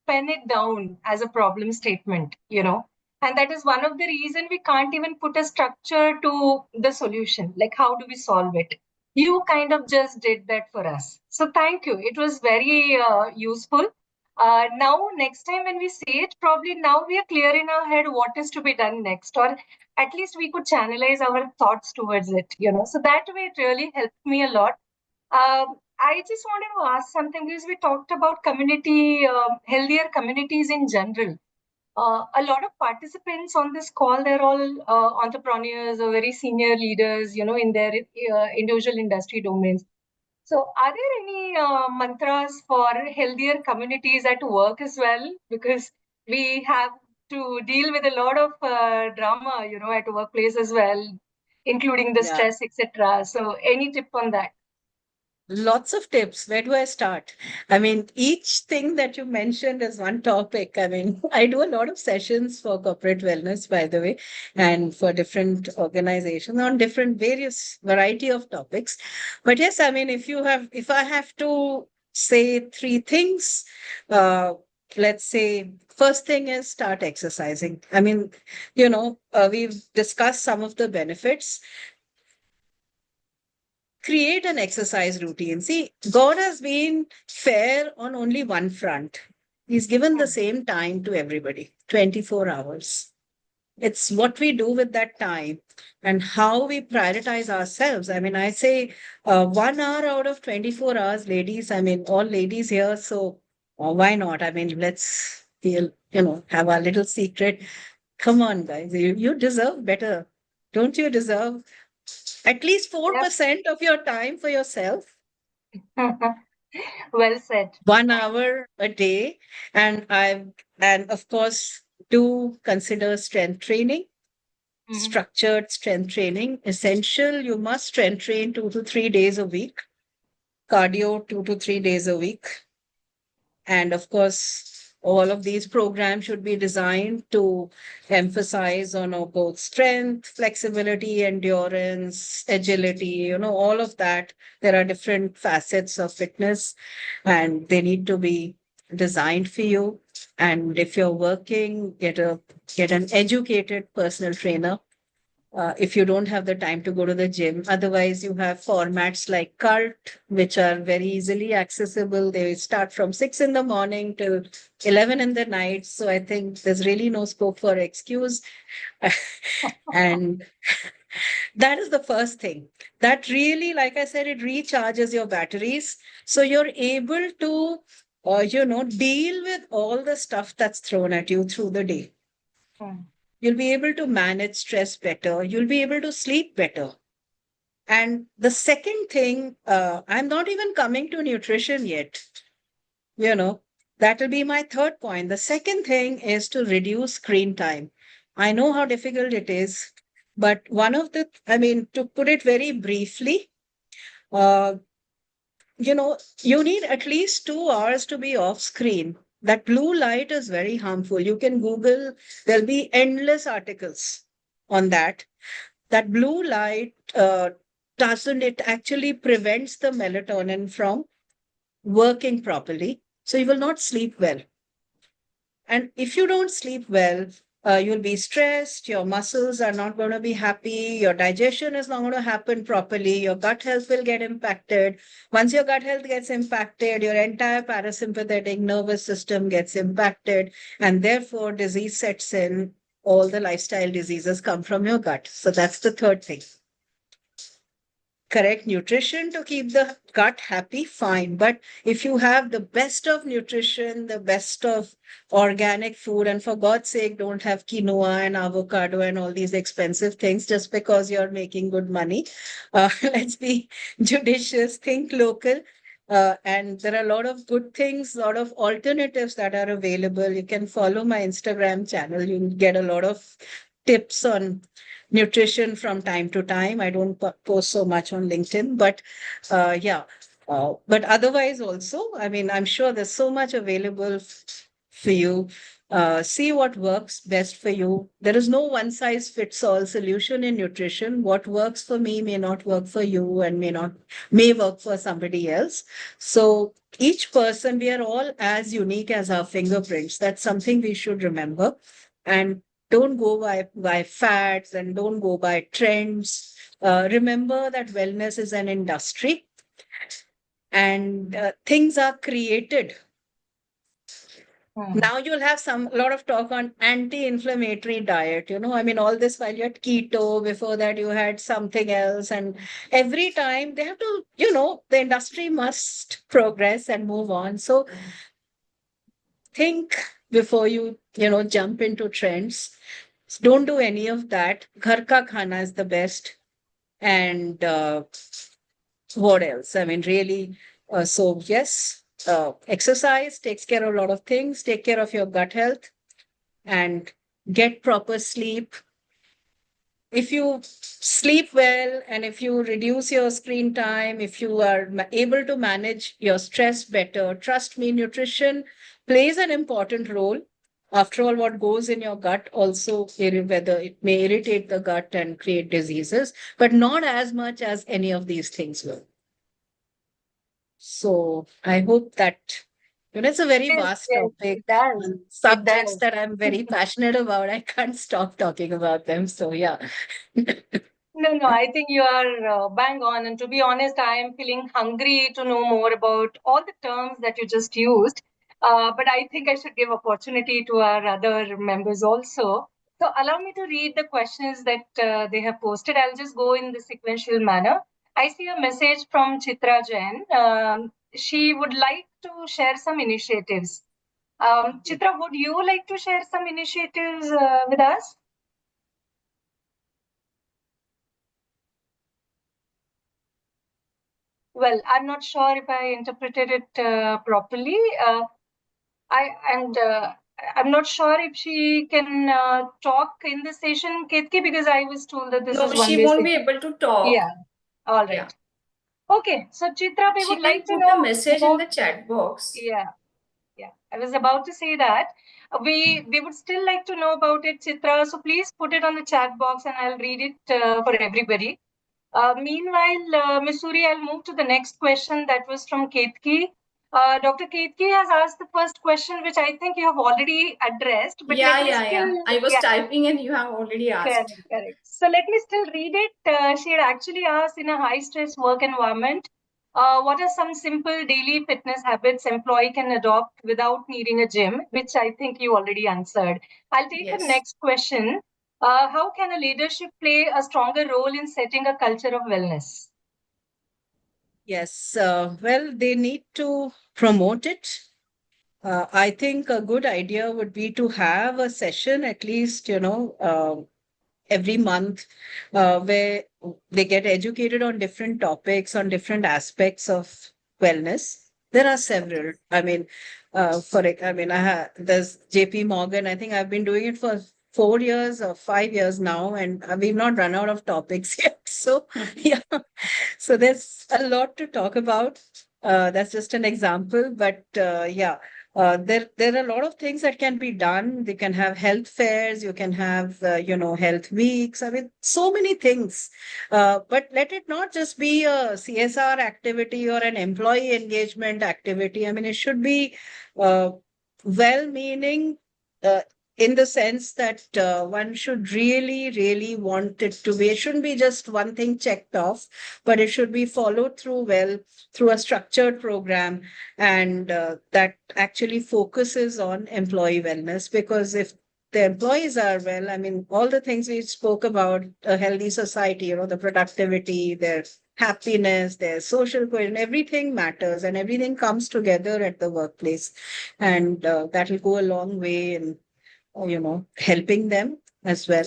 [SPEAKER 4] pen it down as a problem statement, and that is one of the reason we can't even put a structure to the solution. Like, how do we solve it? You kind of just did that for us. So thank you. It was very useful. Now, next time when we see it, probably now we are clear in our head what is to be done next, or at least we could channelize our thoughts towards it, So that way it really helped me a lot. I just wanted to ask something because we talked about healthier communities in general. A lot of participants on this call, they're all entrepreneurs or very senior leaders, in their individual industry domains. So are there any mantras for healthier communities at work as well? Because we have to deal with a lot of drama, at workplace as well, including the
[SPEAKER 3] Yeah.
[SPEAKER 4] stress, etc. So any tip on that?
[SPEAKER 3] Lots of tips. Where do I start? I mean, each thing that you mentioned is one topic. I mean, I do a lot of sessions for corporate wellness, by the way, and for different organizations on different various variety of topics. But yes, I mean, if I have to say three things, let's say first thing is start exercising. I mean, we've discussed some of the benefits. Create an exercise routine. See, God has been fair on only one front. He's given the same time to everybody, 24 hours. It's what we do with that time and how we prioritize ourselves. I mean, I say 1 hour out of 24 hours, ladies, I mean, all ladies here. So why not? I mean, let's have our little secret. Come on, guys, you deserve better. Don't you deserve at least 4% of your time for yourself?
[SPEAKER 4] Well said.
[SPEAKER 3] 1 hour a day. And of course, do consider strength training, structured strength training, essential. You must strength train 2 to 3 days a week, cardio 2 to 3 days a week. And of course, all of these programs should be designed to emphasize on both strength, flexibility, endurance, agility, all of that. There are different facets of fitness and they need to be designed for you. And if you're working, get an educated personal trainer if you don't have the time to go to the gym. Otherwise, you have formats like Cult, which are very easily accessible. They start from 6 in the morning till 11 in the night. So I think there's really no scope for excuse. And that is the first thing. That really, like I said, it recharges your batteries. So you're able to, deal with all the stuff that's thrown at you through the day. You'll be able to manage stress better. You'll be able to sleep better. And the second thing, I'm not even coming to nutrition yet. That will be my third point. The second thing is to reduce screen time. I know how difficult it is, but to put it very briefly, you need at least 2 hours to be off screen. that blue light is very harmful. You can Google, there'll be endless articles on that. That blue light doesn't, it actually prevents the melatonin from working properly. So you will not sleep well. And if you don't sleep well, you'll be stressed, your muscles are not going to be happy, your digestion is not going to happen properly, your gut health will get impacted. Once your gut health gets impacted, your entire parasympathetic nervous system gets impacted, and therefore disease sets in. All the lifestyle diseases come from your gut. So that's the third thing. Correct nutrition to keep the gut happy, fine. But if you have the best of nutrition, the best of organic food, and for God's sake, don't have quinoa and avocado and all these expensive things just because you're making good money. Let's be judicious, think local. And there are a lot of good things, a lot of alternatives that are available. You can follow my Instagram channel. You get a lot of tips on nutrition from time to time. I don't post so much on LinkedIn, but yeah. But otherwise, also, I mean, I'm sure there's so much available for you. See what works best for you. There is no one size fits all solution in nutrition. What works for me may not work for you and may work for somebody else. So each person, we are all as unique as our fingerprints. That's something we should remember. And don't go by fads and don't go by trends. Remember that wellness is an industry and things are created. Now you'll have a lot of talk on anti-inflammatory diet. I mean, all this while you had keto, before that you had something else, and every time they have to, the industry must progress and move on. So think before you jump into trends. Don't do any of that. Ghar ka khana is the best. And what else? I mean, really. So yes, exercise takes care of a lot of things. Take care of your gut health and get proper sleep. If you sleep well and if you reduce your screen time, if you are able to manage your stress better, trust me, nutrition plays an important role. After all, what goes in your gut also, whether it may irritate the gut and create diseases, but not as much as any of these things will. So I hope that, it's a very vast
[SPEAKER 4] Yes,
[SPEAKER 3] topic,
[SPEAKER 4] it does. It
[SPEAKER 3] subjects
[SPEAKER 4] does.
[SPEAKER 3] that I'm very passionate about. I can't stop talking about them. So yeah.
[SPEAKER 4] No, I think you are bang on. And to be honest, I am feeling hungry to know more about all the terms that you just used. But I think I should give opportunity to our other members also. So allow me to read the questions that they have posted. I'll just go in the sequential manner. I see a message from Chitra Jain. She would like to share some initiatives. Chitra, would you like to share some initiatives with us? Well, I'm not sure if I interpreted it properly. I'm not sure if she can talk in the session, Ketki, because I was told that this
[SPEAKER 2] No,
[SPEAKER 4] is
[SPEAKER 2] she
[SPEAKER 4] one-way
[SPEAKER 2] won't be
[SPEAKER 4] session.
[SPEAKER 2] able to talk.
[SPEAKER 4] Yeah, all
[SPEAKER 2] Yeah.
[SPEAKER 4] right. Okay, so Chitra, we
[SPEAKER 2] She
[SPEAKER 4] would
[SPEAKER 2] can
[SPEAKER 4] like to
[SPEAKER 2] put a
[SPEAKER 4] know
[SPEAKER 2] message in
[SPEAKER 4] about,
[SPEAKER 2] the chat box.
[SPEAKER 4] yeah. I was about to say that. We would still like to know about it, Chitra. So please put it on the chat box and I'll read it for everybody. Meanwhile, Missouri, I'll move to the next question that was from Ketki. Dr. Ketki has asked the first question, which I think you have already addressed, but let me still,
[SPEAKER 2] I was
[SPEAKER 4] yeah,
[SPEAKER 2] typing and you have already asked.
[SPEAKER 4] correct. So let me still read it. She had actually asked, in a high stress work environment, what are some simple daily fitness habits employee can adopt without needing a gym, which I think you already answered. I'll take the
[SPEAKER 2] Yes.
[SPEAKER 4] next question. How can a leadership play a stronger role in setting a culture of wellness?
[SPEAKER 3] Yes, well, they need to promote it. I think a good idea would be to have a session at least, every month where they get educated on different topics, on different aspects of wellness. There are several. I mean, there's JP Morgan. I think I've been doing it for 4 years or 5 years now, and we've not run out of topics yet. So, yeah. So there's a lot to talk about. That's just an example, but yeah. There are a lot of things that can be done. They can have health fairs, you can have, health weeks. I mean, so many things. But let it not just be a CSR activity or an employee engagement activity. I mean, it should be uh, well-meaning, uh, in the sense that one should really, really want it to be. It shouldn't be just one thing checked off, but it should be followed through well through a structured program, and that actually focuses on employee wellness. Because if the employees are well, I mean, all the things we spoke about, a healthy society, the productivity, their happiness, their social cohesion, everything matters and everything comes together at the workplace. And that will go a long way in, helping them as well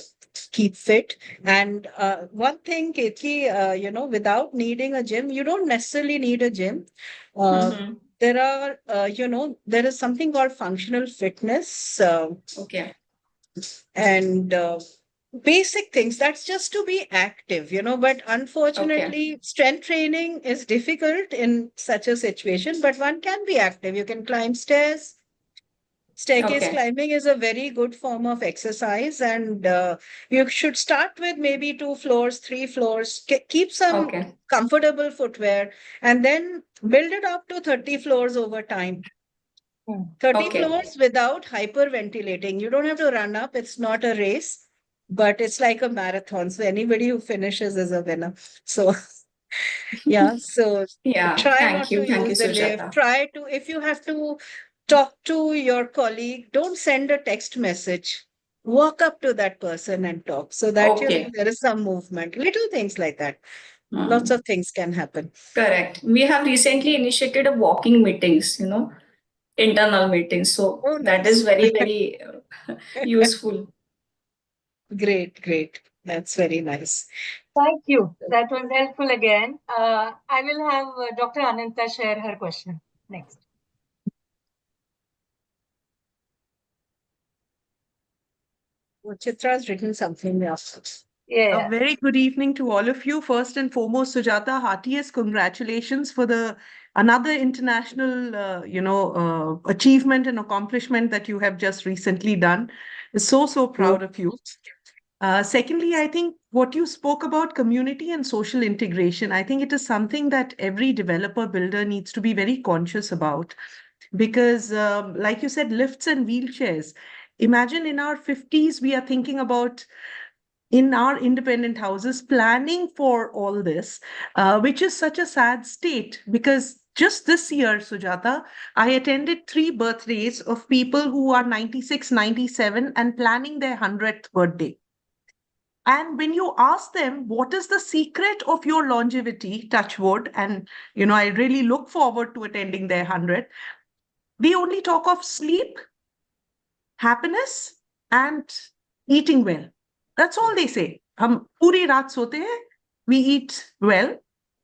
[SPEAKER 3] keep fit. And one thing, Ketki, without needing a gym, you don't necessarily need a gym. Uh,
[SPEAKER 2] Mm-hmm.
[SPEAKER 3] there are, there is something called functional fitness,
[SPEAKER 2] Okay.
[SPEAKER 3] and basic things that's just to be active, but unfortunately, strength training is difficult in such a situation, but one can be active. You can climb stairs. Staircase
[SPEAKER 2] Okay.
[SPEAKER 3] climbing is a very good form of exercise, and you should start with maybe 2 floors, 3 floors, keep some
[SPEAKER 2] Okay.
[SPEAKER 3] comfortable footwear, and then build it up to 30 floors over time. 30
[SPEAKER 2] Okay.
[SPEAKER 3] floors without hyperventilating. You don't have to run up, it's not a race, but it's like a marathon. So anybody who finishes is a winner. So yeah, so
[SPEAKER 2] Yeah.
[SPEAKER 3] try
[SPEAKER 2] Thank
[SPEAKER 3] not to
[SPEAKER 2] you. Thank you,
[SPEAKER 3] use the lift.
[SPEAKER 2] Sujata.
[SPEAKER 3] Try to, if you have to talk to your colleague, don't send a text message. Walk up to that person and talk so that,
[SPEAKER 2] Okay.
[SPEAKER 3] there is some movement. Little things like that. Lots
[SPEAKER 2] Hmm.
[SPEAKER 3] of things can happen.
[SPEAKER 2] Correct. We have recently initiated a walking meetings, internal meetings. So
[SPEAKER 3] Oh,
[SPEAKER 2] that is
[SPEAKER 3] nice.
[SPEAKER 2] very, very useful.
[SPEAKER 3] Great, great. That's very nice.
[SPEAKER 4] Thank you. That was helpful again. I will have Dr. Ananta share her question next.
[SPEAKER 3] Chitra's written something else.
[SPEAKER 4] Yeah.
[SPEAKER 6] A very good evening to all of you. First and foremost, Sujata, heartiest congratulations for the another international, achievement and accomplishment that you have just recently done. So proud of you. Secondly, I think what you spoke about community and social integration, I think it is something that every developer builder needs to be very conscious about because, like you said, lifts and wheelchairs. Imagine in our 50s, we are thinking about in our independent houses planning for all this, which is such a sad state because just this year, Sujata, I attended 3 birthdays of people who are 96, 97 and planning their 100th birthday. And when you ask them, what is the secret of your longevity, touch wood, and I really look forward to attending their 100th, we only talk of sleep, happiness, and eating well. That's all they say. हम पूरी रात सोते हैं. We eat well.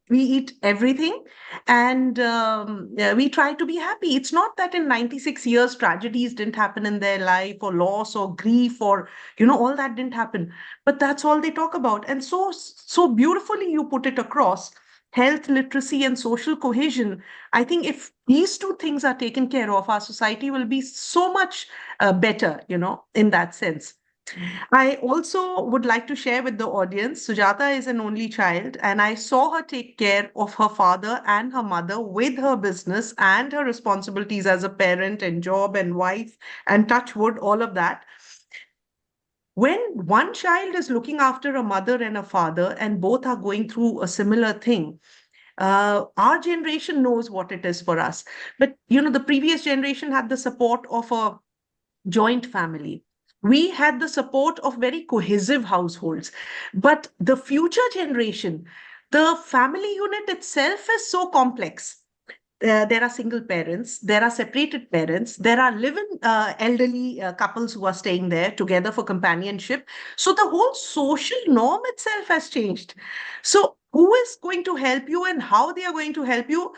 [SPEAKER 6] We eat everything, and yeah, we try to be happy. It's not that in 96 years tragedies didn't happen in their life, or loss, or grief, or all that didn't happen. But that's all they talk about, and so beautifully you put it across. Health literacy and social cohesion. I think if these two things are taken care of, our society will be so much better, in that sense. I also would like to share with the audience, Sujata is an only child, and I saw her take care of her father and her mother with her business and her responsibilities as a parent and job and wife and touch wood, all of that. When one child is looking after a mother and a father, and both are going through a similar thing, our generation knows what it is for us. But, the previous generation had the support of a joint family. We had the support of very cohesive households. But the future generation, the family unit itself is so complex. There are single parents, there are separated parents, there are live-in elderly couples who are staying there together for companionship. So the whole social norm itself has changed. So who is going to help you and how they are going to help you?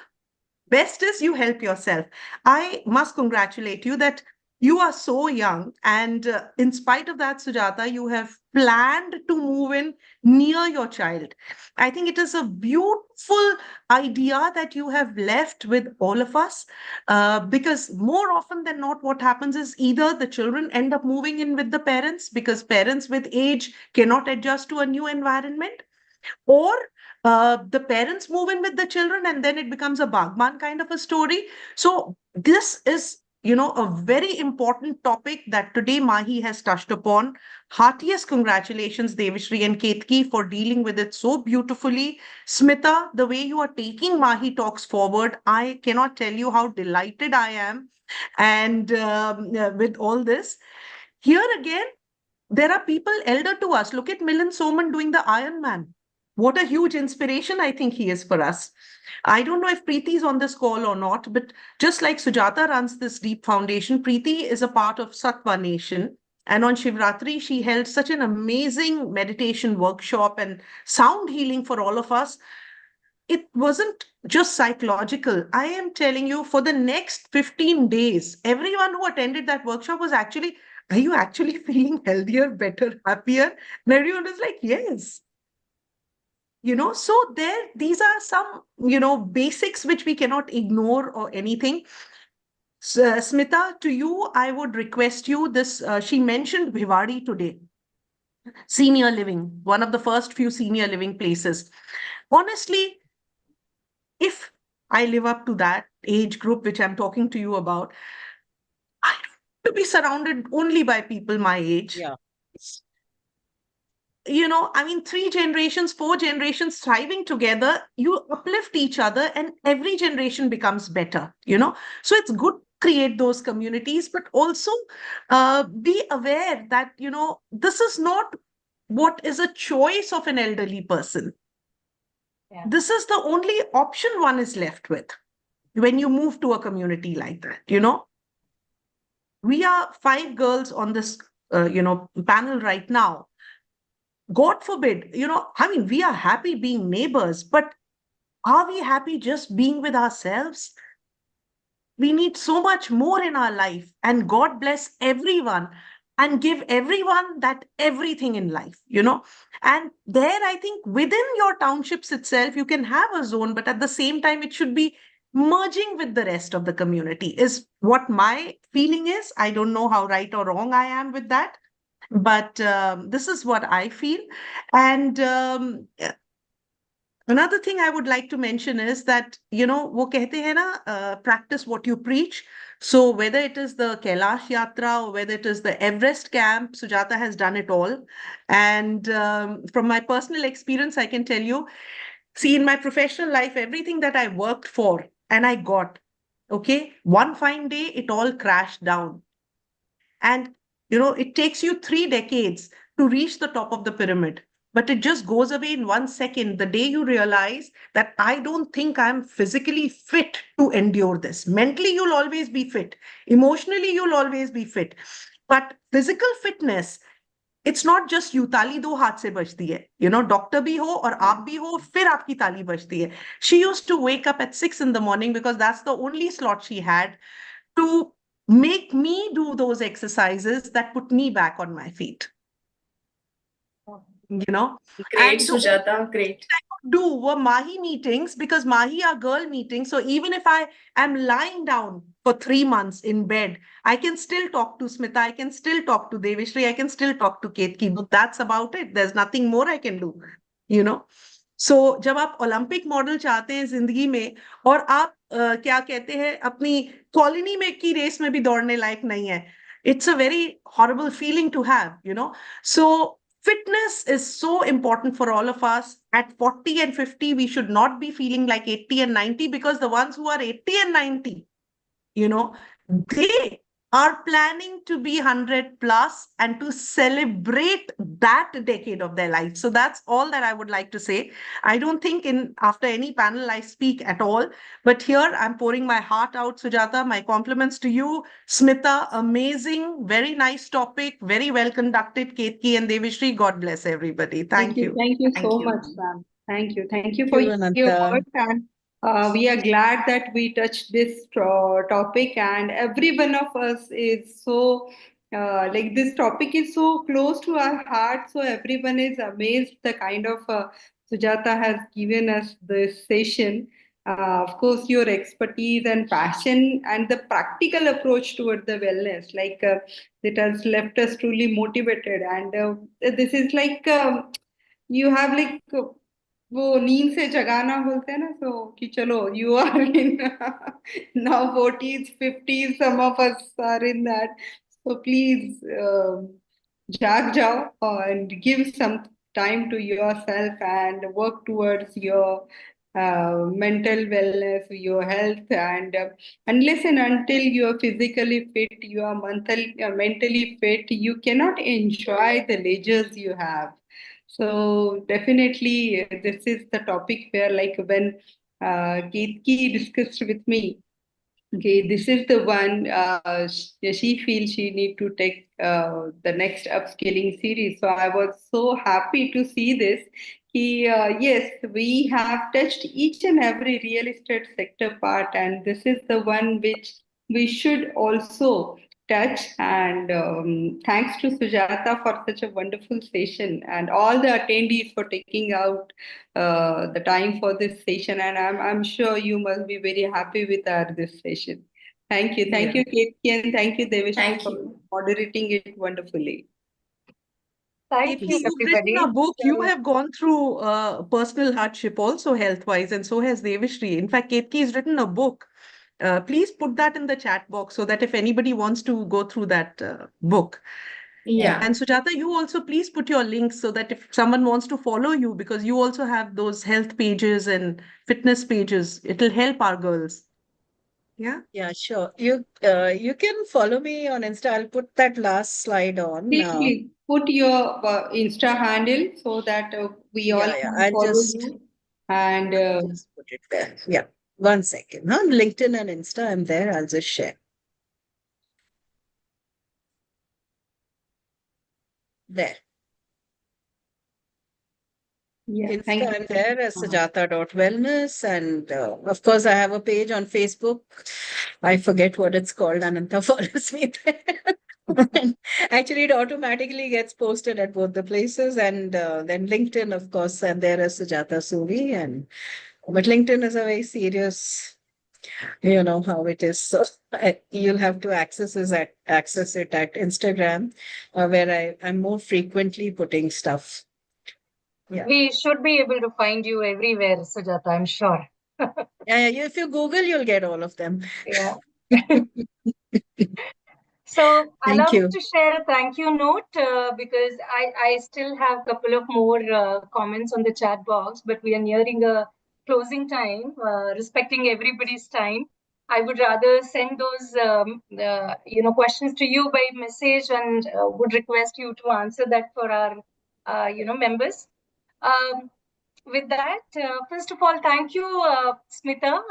[SPEAKER 6] Best is you help yourself. I must congratulate you that you are so young. And in spite of that, Sujata, you have planned to move in near your child. I think it is a beautiful idea that you have left with all of us. Because more often than not, what happens is either the children end up moving in with the parents because parents with age cannot adjust to a new environment, or the parents move in with the children and then it becomes a Bagman kind of a story. So this is, a very important topic that today Mahi has touched upon. Heartiest congratulations, Devashri and Ketki, for dealing with it so beautifully. Smita, the way you are taking Mahi Talks forward, I cannot tell you how delighted I am. And with all this, here again, there are people elder to us. Look at Milan Soman doing the Iron Man. What a huge inspiration I think he is for us. I don't know if Preeti is on this call or not, but just like Sujata runs this deep foundation, Preeti is a part of Sattva Nation. And on Shivratri, she held such an amazing meditation workshop and sound healing for all of us. It wasn't just psychological. I am telling you, for the next 15 days, everyone who attended that workshop was actually, are you actually feeling healthier, better, happier? And everyone was like, yes. So these are some, basics which we cannot ignore or anything. Smita, to you, I would request you this. She mentioned Bhiwadi today, senior living, one of the first few senior living places. Honestly, if I live up to that age group which I'm talking to you about, I don't want to be surrounded only by people my age.
[SPEAKER 3] Yeah.
[SPEAKER 6] I mean, 3 generations, 4 generations thriving together, you uplift each other and every generation becomes better. So it's good to create those communities, but also be aware that, this is not what is a choice of an elderly person.
[SPEAKER 4] Yeah.
[SPEAKER 6] This is the only option one is left with when you move to a community like that. We are 5 girls on this, panel right now. God forbid, I mean, we are happy being neighbors, but are we happy just being with ourselves? We need so much more in our life, and God bless everyone and give everyone that everything in life. And there, I think within your townships itself, you can have a zone, but at the same time, it should be merging with the rest of the community, is what my feeling is. I don't know how right or wrong I am with that, but this is what I feel. And another thing I would like to mention is that, वो कहते हैं ना, practice what you preach. So whether it is the Kailash Yatra or whether it is the Everest camp, Sujata has done it all. And from my personal experience, I can tell you, see, in my professional life, everything that I worked for and I got, okay, one fine day, it all crashed down. And, it takes you 3 decades to reach the top of the pyramid, but it just goes away in 1 second. The day you realize that I don't think I'm physically fit to endure this. Mentally, you'll always be fit. Emotionally, you'll always be fit. But physical fitness, it's not just you. ताली 2 हाथ से बजती है. Doctor भी हो और आप भी हो, फिर आपकी ताली बजती है. She used to wake up at 6 in the morning because that's the only slot she had to make me do those exercises that put me back on my feet.
[SPEAKER 2] Great,
[SPEAKER 6] And
[SPEAKER 2] Sujata, great.
[SPEAKER 6] do were Mahi meetings, because Mahi are girl meetings. So even if I am lying down for 3 months in bed, I can still talk to Smita, I can still talk to Devishri, I can still talk to Ketki, but that's about it. There's nothing more I can do. So जब आप Olympic model चाहते हैं जिंदगी में, और आप क्या कहते हैं, अपनी कॉलोनी में की रेस में भी दौड़ने लायक नहीं है, it's a very horrible feeling to have. So fitness is so important for all of us. At 40 and 50, we should not be feeling like 80 and 90, because the ones who are 80 and 90, they are planning to be 100 plus and to celebrate that decade of their life. So that's all that I would like to say. I don't think after any panel I speak at all, but here I'm pouring my heart out. Sujata, my compliments to you. Smita, amazing, very nice topic, very well conducted. Ketki and Devishri, God bless everybody. Thank you.
[SPEAKER 5] Thank you
[SPEAKER 2] Thank
[SPEAKER 5] so
[SPEAKER 2] you.
[SPEAKER 5] much, ma'am. Thank you. Thank you
[SPEAKER 3] Thank
[SPEAKER 5] for
[SPEAKER 3] you,
[SPEAKER 5] your
[SPEAKER 3] Ananta.
[SPEAKER 5] words. And we are glad that we touched this topic, and every one of us is so like, this topic is so close to our heart. So everyone is amazed the kind of Sujata has given us this session. Of course, your expertise and passion and the practical approach toward the wellness, it has left us truly motivated. And this is you have वो नींद से जगाना बोलते हैं ना, so कि चलो you are in now 40s 50s, some of us are in that, so please जाग जाओ and give some time to yourself and work towards your mental wellness, your health, and listen, until you are physically fit, you are mentally fit, you cannot enjoy the leisures you have. So definitely, this is the topic where, like, when Keitki discussed with me, okay, this is the one she feels she need to take the next upscaling series. So I was so happy to see this. Yes, we have touched each and every real estate sector part, and this is the one which we should also touch. And thanks to Sujata for such a wonderful session, and all the attendees for taking out the time for this session. And I'm sure you must be very happy with our this session. Thank
[SPEAKER 3] Yeah.
[SPEAKER 5] you, Ketki, and thank you, Devishri,
[SPEAKER 2] Thank
[SPEAKER 5] for
[SPEAKER 2] you.
[SPEAKER 5] moderating it wonderfully.
[SPEAKER 4] Thank
[SPEAKER 6] Ketki,
[SPEAKER 4] you,
[SPEAKER 6] you've written
[SPEAKER 4] everybody.
[SPEAKER 6] a book. You
[SPEAKER 4] So,
[SPEAKER 6] have gone through personal hardship also health-wise, and so has Devashri. In fact, Ketki has written a book. Please put that in the chat box so that if anybody wants to go through that book.
[SPEAKER 2] Yeah.
[SPEAKER 6] And Sujata, you also please put your links so that if someone wants to follow you, because you also have those health pages and fitness pages, it'll help our girls. Yeah.
[SPEAKER 3] Yeah, sure. You can follow me on Insta. I'll put that last slide on.
[SPEAKER 5] Please put your Insta handle so that we all
[SPEAKER 3] Yeah,
[SPEAKER 5] can
[SPEAKER 3] I'll
[SPEAKER 5] follow
[SPEAKER 3] just
[SPEAKER 5] you. And
[SPEAKER 3] just put it there. Yeah. One second. On LinkedIn and Insta, I'm there. I'll just share. There.
[SPEAKER 5] yeah,
[SPEAKER 3] Insta,
[SPEAKER 5] thank
[SPEAKER 3] I'm
[SPEAKER 5] you.
[SPEAKER 3] there as Sujata.wellness. And of course, I have a page on Facebook. I forget what it's called. Ananta follows me there. And actually, it automatically gets posted at both the places. And then LinkedIn, of course, and there is Sujata Suvi. But LinkedIn is a very serious, you know how it is. So you'll have to access it at Instagram, where I'm more frequently putting stuff. Yeah.
[SPEAKER 4] we should be able to find you everywhere, Sujata, I'm sure.
[SPEAKER 3] Yeah, if you Google, you'll get all of them.
[SPEAKER 4] Yeah. So
[SPEAKER 3] Thank
[SPEAKER 4] allow me
[SPEAKER 3] you.
[SPEAKER 4] to share a thank you note because I still have a couple of more comments on the chat box, but we are nearing a closing time, respecting everybody's time. I would rather send those questions to you by message and would request you to answer that for our members. Um, with that, first of all, thank you, Smita,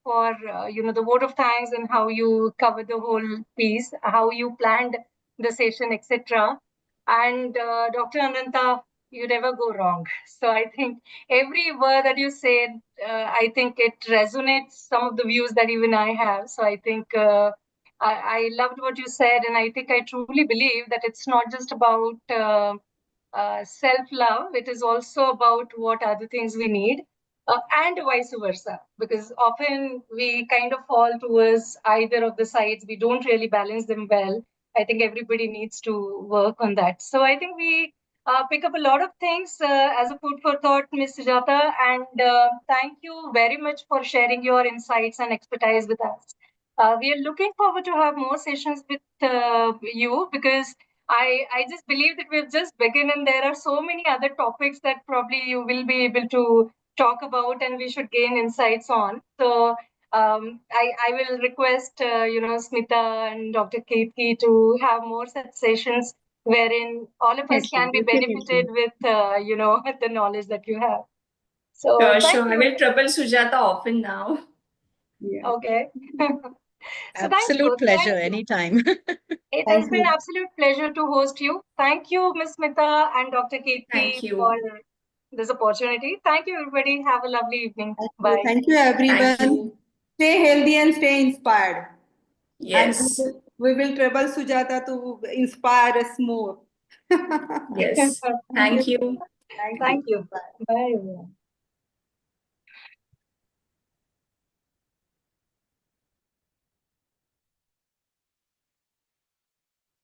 [SPEAKER 4] for the vote of thanks and how you covered the whole piece, how you planned the session, etc. And Dr. Ananta, you never go wrong. So I think every word that you said, I think it resonates some of the views that even I have. So I think I loved what you said, and I think I truly believe that it's not just about self-love, it is also about what other things we need, and vice versa, because often we kind of fall towards either of the sides. We don't really balance them well. I think everybody needs to work on that. So I think we pick up a lot of things as a food for thought, Ms. Sujata, and thank you very much for sharing your insights and expertise with us. We are looking forward to have more sessions with you, because I just believe that we've just begun, and there are so many other topics that probably you will be able to talk about and we should gain insights on. So I will request Smita and Dr. Kirti to have more such sessions wherein all of us can be benefited
[SPEAKER 3] Definitely.
[SPEAKER 4] with the knowledge that you have. So
[SPEAKER 2] Sure,
[SPEAKER 4] thank
[SPEAKER 2] sure. I
[SPEAKER 4] you.
[SPEAKER 2] will trouble Sujata often now.
[SPEAKER 5] Yeah,
[SPEAKER 4] Okay. So thank
[SPEAKER 3] Absolute
[SPEAKER 4] you.
[SPEAKER 3] pleasure
[SPEAKER 4] Thank you.
[SPEAKER 3] anytime.
[SPEAKER 4] It has
[SPEAKER 5] thank
[SPEAKER 4] been
[SPEAKER 5] you.
[SPEAKER 4] absolute pleasure to host you. Thank you, Ms. Smita and Dr.
[SPEAKER 2] Thank
[SPEAKER 4] Kirti, for
[SPEAKER 2] you.
[SPEAKER 4] this opportunity. Thank you, everybody. Have a lovely evening. Bye.
[SPEAKER 5] Thank you,
[SPEAKER 2] Thank
[SPEAKER 5] everyone.
[SPEAKER 2] you.
[SPEAKER 5] Stay healthy and stay inspired. And
[SPEAKER 2] Yes.
[SPEAKER 5] we will trouble Sujata to inspire us more.
[SPEAKER 2] Yes.
[SPEAKER 5] Thank
[SPEAKER 2] Thank
[SPEAKER 5] you.
[SPEAKER 2] you.
[SPEAKER 1] Thank
[SPEAKER 4] Thank
[SPEAKER 1] you.
[SPEAKER 4] you.
[SPEAKER 1] Bye.
[SPEAKER 4] Bye, everyone.